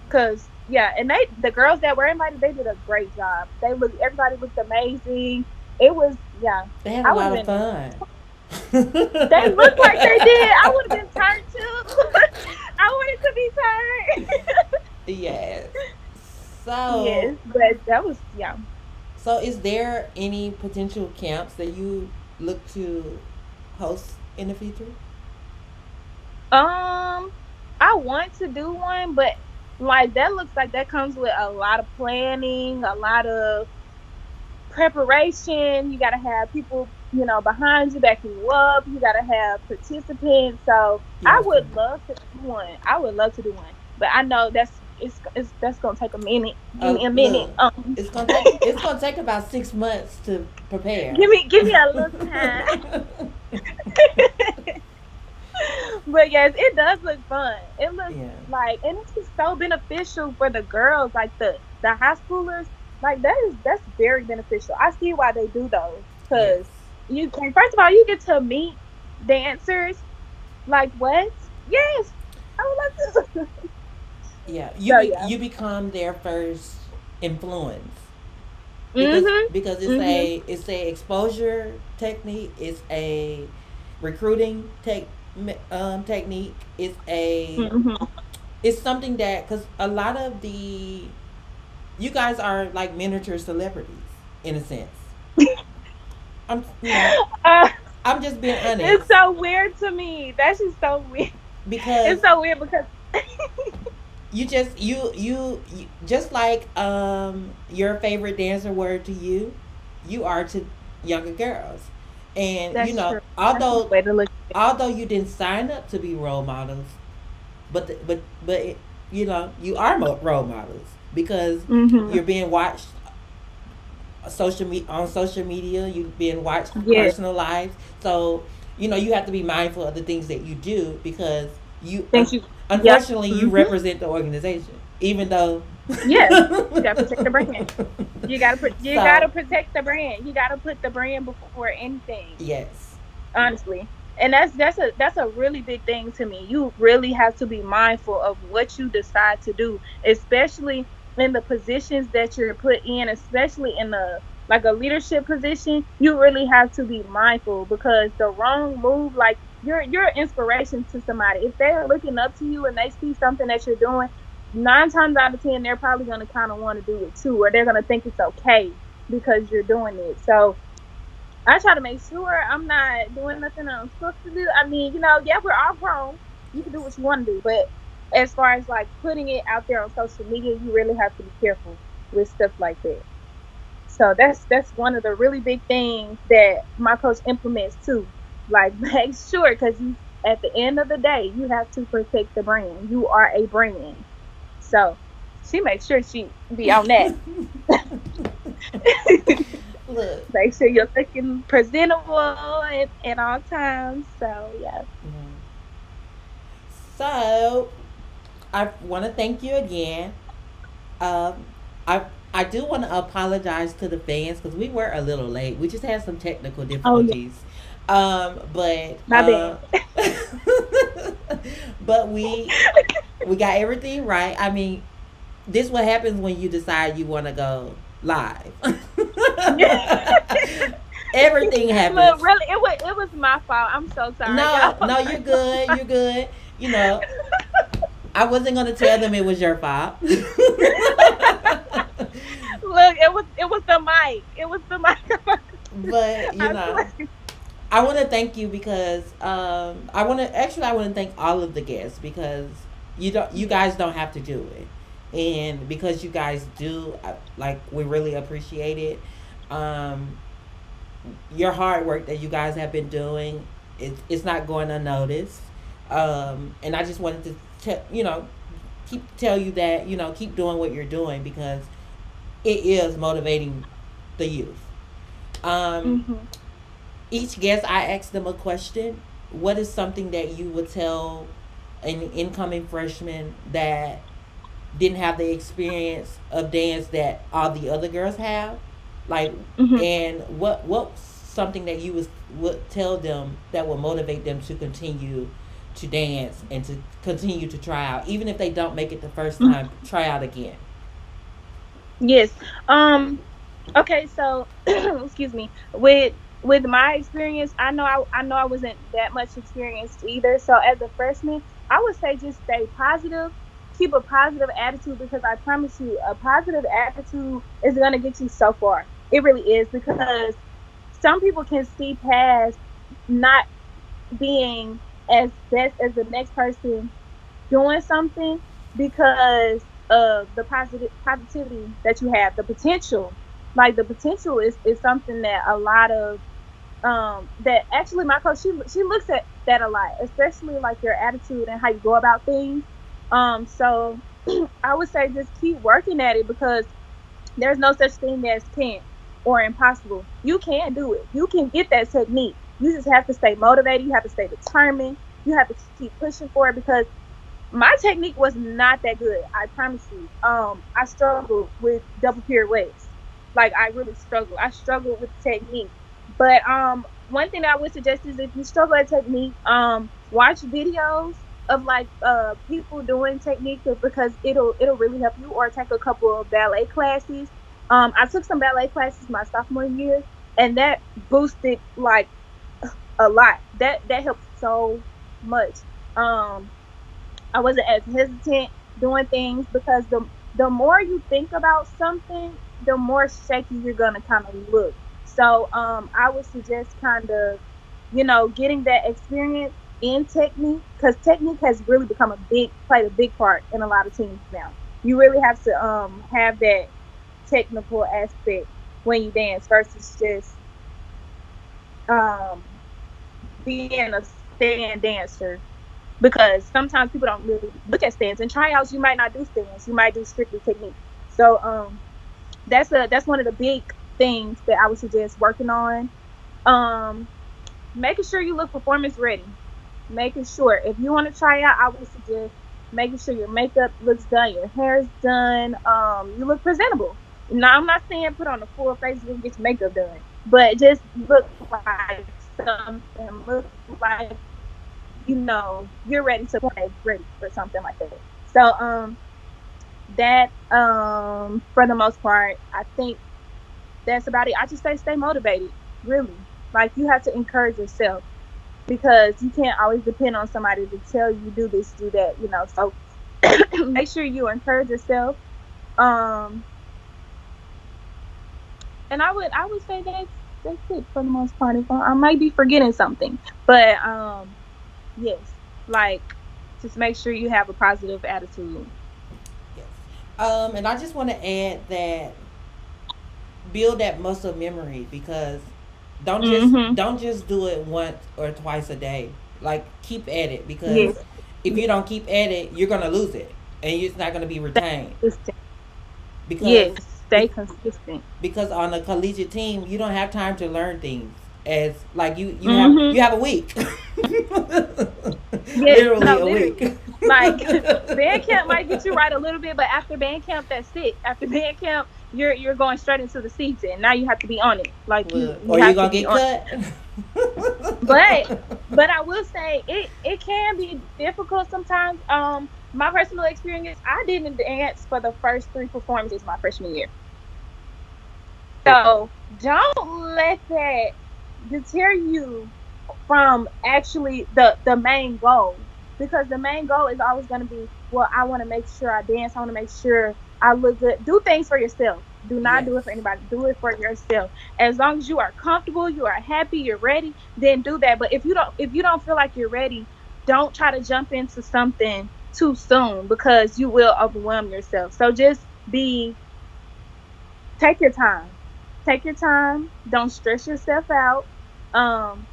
Cause yeah, and the girls that were invited, they did a great job. Everybody looked amazing. It was, yeah. They had a I would lot have of been. fun. They looked like they did. I would have been turned too. I wanted to be turned. Yes. So, Yes, but that was, yeah. so is there any potential camps that you look to host in the future? Um, I want to do one, but like that looks like that comes with a lot of planning, a lot of preparation. You got to have people, behind you backing you up. You got to have participants. So You I have to. would love to do one. I would love to do one, but I know that's gonna take a minute. Give me a minute. Look, it's gonna take about 6 months to prepare. Give me a little time. But yes, it does look fun. It looks Yeah. like, and it's just so beneficial for the girls, like the high schoolers. Like that's very beneficial. I see why they do those, Yes. because you can, first of all, you get to meet dancers. Like what? Yes, I would love to. Yeah. So yeah. You become their first influence because Mhm. it's Mhm. a exposure technique. It's a recruiting technique. Mhm. It's something that because a lot of the you guys are like miniature celebrities in a sense. I'm Uh, I'm just being it's honest so weird to me. That's just so weird. because It's so weird because. you just like your favorite dancer were to you, you are to younger girls, and That's true. That's a although way to look at you didn't sign up to be role models, but you are role models because it. Mhm. you're being watched on social media. You're being watched Yeah. personal lives. So you have to be mindful of the things that you do because Thank you. Yeah. unfortunately you Mhm. represent the organization, even though. Yeah. You gotta protect the brand. You gotta So protect the brand. You gotta put the brand before anything. yes, Honestly. And that's a really big thing to me. You really have to be mindful of what you decide to do, especially in the positions that you're put in, especially in the like a leadership position. You really have to be mindful because the wrong move, like you're inspiration to somebody. If they're looking up to you and they see something that you're doing, 9 times out of 10, they're probably gonna kind of want to do it too, or they're gonna think it's okay because you're doing it. So I try to make sure I'm not doing nothing I'm supposed to do. I mean, yeah, we're all grown. You can do what you want to do, but as far as like putting it out there on social media, you really have to be careful with stuff like that. So that's one of the really big things that my coach implements too. Like make sure, because you at the end of the day, you have to protect the brand. You are a brand. So she makes sure she be on that. look. Make sure you're looking presentable at all times. So yeah. Mhm. So I want to thank you again. Um, I do want to apologize to the fans because we were a little late. We just had some technical Oh yeah, difficulties. But my bad. but we got everything right. I mean, this what happens when you decide you want to go live. Everything Look, happens. really, it was my fault. I'm so sorry, No, y'all. no, you're good. You're good. You know, I wasn't gonna tell them it was your fault. Look, it was the mic. It was the mic. But I swear. I want to thank you because I want to thank all of the guests because you Yes. guys don't have to do it, and because you guys do, like we really appreciate it. Um, your hard work that you guys have been doing, it's not going unnoticed. And I just wanted to keep tell you that keep doing what you're doing because it is motivating the youth. Um, Mhm. each guest, I ask them a question. What is something that you would tell an incoming freshman that didn't have the experience of dance that all the other girls have? Like, Mhm. and what's something that you would tell them that will motivate them to continue to dance and to continue to try out, even if they don't make it the first Mhm. time, try out again. Yes. Okay, so excuse me. With my experience, I know I wasn't that much experienced either. So as a freshman, I would say just stay positive, keep a positive attitude because I promise you, a positive attitude is gonna get you so far. It really is because some people can see past not being as best as the next person doing something because of the positivity that you have, the potential. Like the potential is something that a lot of that actually my coach she looks at that a lot, especially like your attitude and how you go about things. So I would say just keep working at it because there's no such thing as can't or impossible. You can do it. You can get that technique. You just have to stay motivated. You have to stay determined. You have to keep pushing for it because my technique was not that good. I promise you. I struggled with double pirouettes. Like I really struggled. I struggled with technique. But one thing that I would suggest is if you struggle at technique, watch videos of like people doing technique because it'll really help you, or take a couple of ballet classes. I took some ballet classes my sophomore year, and that boosted like a lot. That helped so much. Um, I wasn't as hesitant doing things because the more you think about something, the more shaky you're gonna kind of look. So I would suggest kind of getting that experience in technique because technique has really become a big played a big part in a lot of teams now. You really have to have that technical aspect when you dance versus just um being a stand dancer because sometimes people don't really look at stands. In tryouts, you might not do stands. You might do strictly technique. So that's one of the big things that I would suggest working on. Um, making sure you look performance ready. Making sure if you want to try out, I would suggest making sure your makeup looks done, your hair is done, you look presentable. Now, I'm not saying put on a full face and get your makeup done, but just look like something. Look like you're ready to play, ready for something like that. So that for the most part, I think that's about it. I just say stay motivated, really. Like you have to encourage yourself because you can't always depend on somebody to tell you do this, do that. So make sure you encourage yourself. Um and I would say that's it for the most part. If I might be forgetting something. But yes, like just make sure you have a positive attitude. Yes. And I just want to add that build that muscle memory because Mhm. don't just do it once or twice a day. Like keep at it because Yes. if you Yes. don't keep at it, you're gonna lose it and it's not gonna be retained Consistent. because Yes. Stay consistent. because on a collegiate team you don't have time to learn things as like you Mhm. have a week Yes. literally No, a literally. week. Like band camp might get you right a little bit, but after band camp, that's it. After band camp, you're going straight into the season. Now you have to be on it. Like Look, you or you have to gonna be get on it. cut? But I will say it can be difficult sometimes. My personal experience, I didn't dance for the first three performances my freshman year. So don't let that deter you from actually the main goal, because the main goal is always going to be, well, I want to make sure I dance, I want to make sure I look good. Do things for yourself, do not Yes. do it for anybody, do it for yourself. As long as you are comfortable, you are happy, you're ready, then do that. But if you don't feel like you're ready, don't try to jump into something too soon, because you will overwhelm yourself. So just be take your time. Take your time. Don't stress yourself out. Um,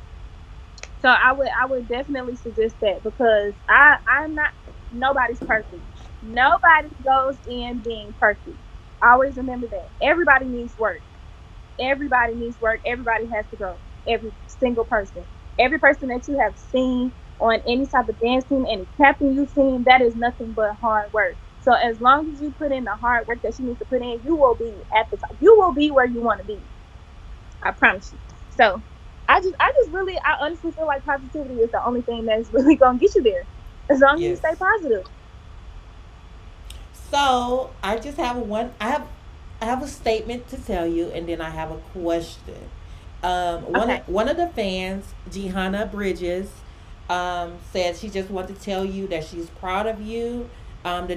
so I would definitely suggest that, because I'm not, nobody's perfect. Nobody goes in being perfect. Always remember that. Everybody needs work. Everybody needs work. Everybody has to grow. Every single person. Every person that you have seen on any type of dancing, any captain you've seen, that is nothing but hard work. So as long as you put in the hard work that you need to put in, you will be at the top. You will be where you want to be. I promise you. So I just really, I honestly feel like positivity is the only thing that's really gonna get you there. As long as you Yes. stay positive. So I just have one. I have a statement to tell you, and then I have a question. Okay. One of the fans, Gihanna Bridges, said she just wanted to tell you that she's proud of you. The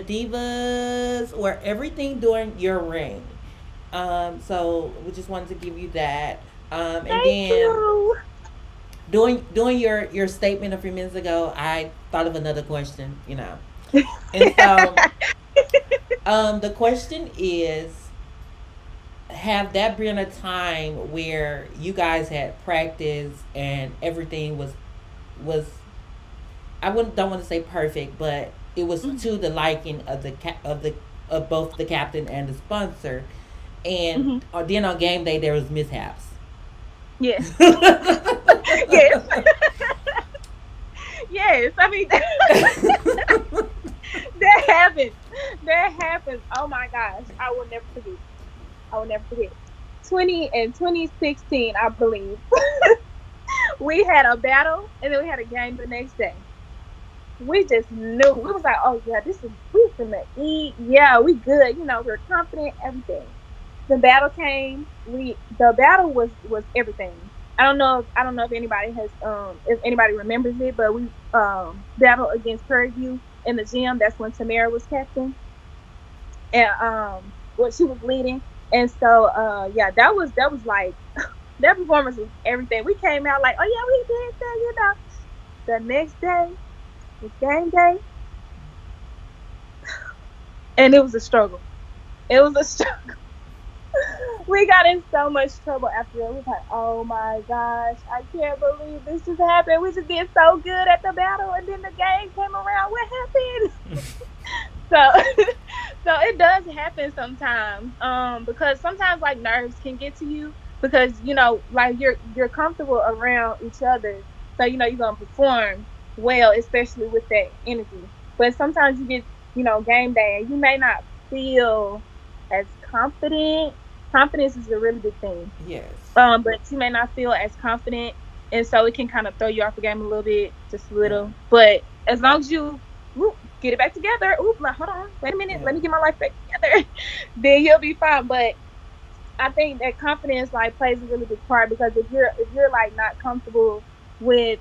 divas were everything during your reign. So we just wanted to give you that. And Thank then you. doing your statement a few minutes ago, I thought of another question. And so the question is, have that been a time where you guys had practice and everything was I wouldn't don't want to say perfect, but it was Mhm, to the liking of of both the captain and the sponsor, and mhm. then on game day there was mishaps. Yes. Yes. Yes. I mean that happens. That happens. Oh my gosh. I will never forget. I will never forget. 2016, I believe. We had a battle and then we had a game the next day. We just knew. We was like, oh yeah, this is, we finna eat. Yeah, we good. We're confident, everything. The battle came. The battle was everything. I don't know if anybody has if anybody remembers it, but we battled against Prairie View in the gym. That's when Tamara was captain, and what she was leading. And so yeah, that was like that performance was everything. We came out like, oh yeah, we did that. The next day was game day, and it was a struggle. It was a struggle. We got in so much trouble after it. We was like, oh my gosh, I can't believe this just happened. We just did so good at the battle, and then the game came around. What happened? So, so it does happen sometimes. Because sometimes like nerves can get to you, because like you're comfortable around each other, so you're gonna perform well, especially with that energy. But sometimes you get game day, and you may not feel as confident. Confidence is a really big thing. Yes. But you may not feel as confident, and so it can kind of throw you off the game a little bit, just a Yeah. little. But as long as you get it back together, like, hold on, wait a minute, Yeah. let me get my life back together, then you'll be fine. But I think that confidence like plays a really big part, because if you're like not comfortable with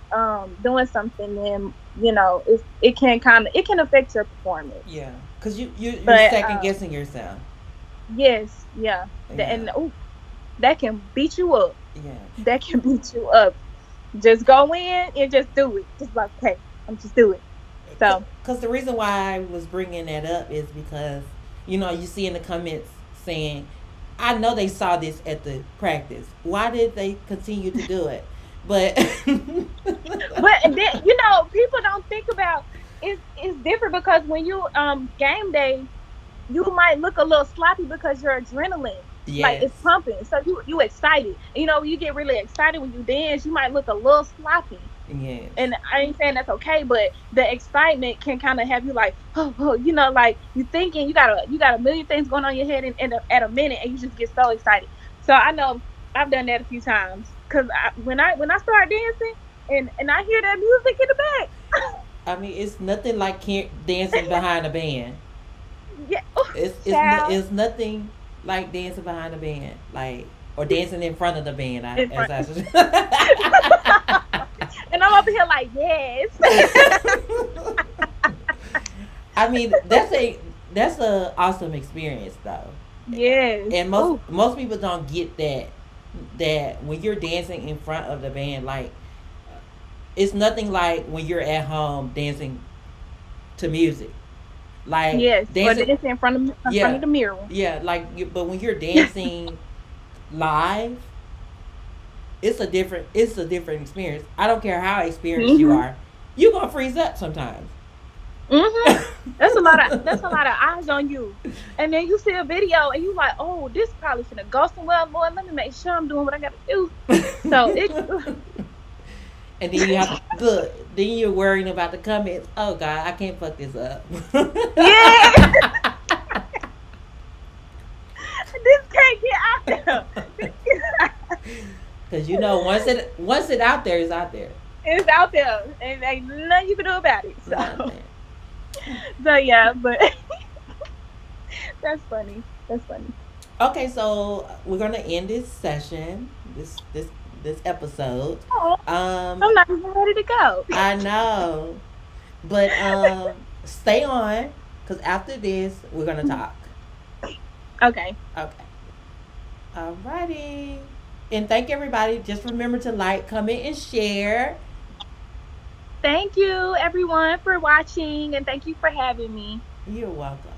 doing something, then it can affect your performance. Yeah. Cause you're But second guessing yourself. yes, yeah, Yeah. and that can beat you up. Yeah. That can beat you up. Just go in and just do it. Just like, okay, I'm just do it. So Because the reason why I was bringing that up is because you see in the comments saying, "I know they saw this at the practice. Why did they continue to do it?" But but then people don't think about, it's different, because when you game day, you might look a little sloppy because your adrenaline, like, yes, it's pumping. So you excited. And, when you get really excited when you dance, you might look a little sloppy. Yes. And I ain't saying that's okay, but the excitement can kind of have you like, oh, like you thinking you got a million things going on in your head at a minute, and you just get so excited. So I know I've done that a few times because when I start dancing and I hear that music in the back, I mean, it's nothing like dancing behind a band. yeah, oh, child, It's nothing like dancing behind a band, like or dancing in front of the band. in As front, I should. and I'm over here like, yes, I mean, that's a awesome experience though, yes, and oh, most people don't get that when you're dancing in front of the band, like it's nothing like when you're at home dancing to music, like yes, or dancing. dancing in front Yeah, of the mirror. yeah, like but when you're dancing live, it's a different experience. I don't care how experienced you Mhm. are, you gonna freeze up sometimes. Mhm. That's a lot of eyes on you. And then you see a video and you like, oh, this probably finna go somewhere, Lord. Let me make sure I'm doing what I gotta do. So it And then you have look. Then you're worrying about the comments. Oh God, I can't fuck this up. yeah, this can't get out there. Because you know, once it out there, it's out there. It's out there. And ain't nothing you can do about it. So Nothing. so yeah, but that's funny. That's funny. Okay, so we're gonna end this session, this episode. Oh, Um, I'm not even ready to go. I know, but stay on because after this we're gonna talk. Okay. Okay. Alrighty. And thank everybody. Just remember to like, comment, and share. Thank you everyone for watching and thank you for having me. You're welcome.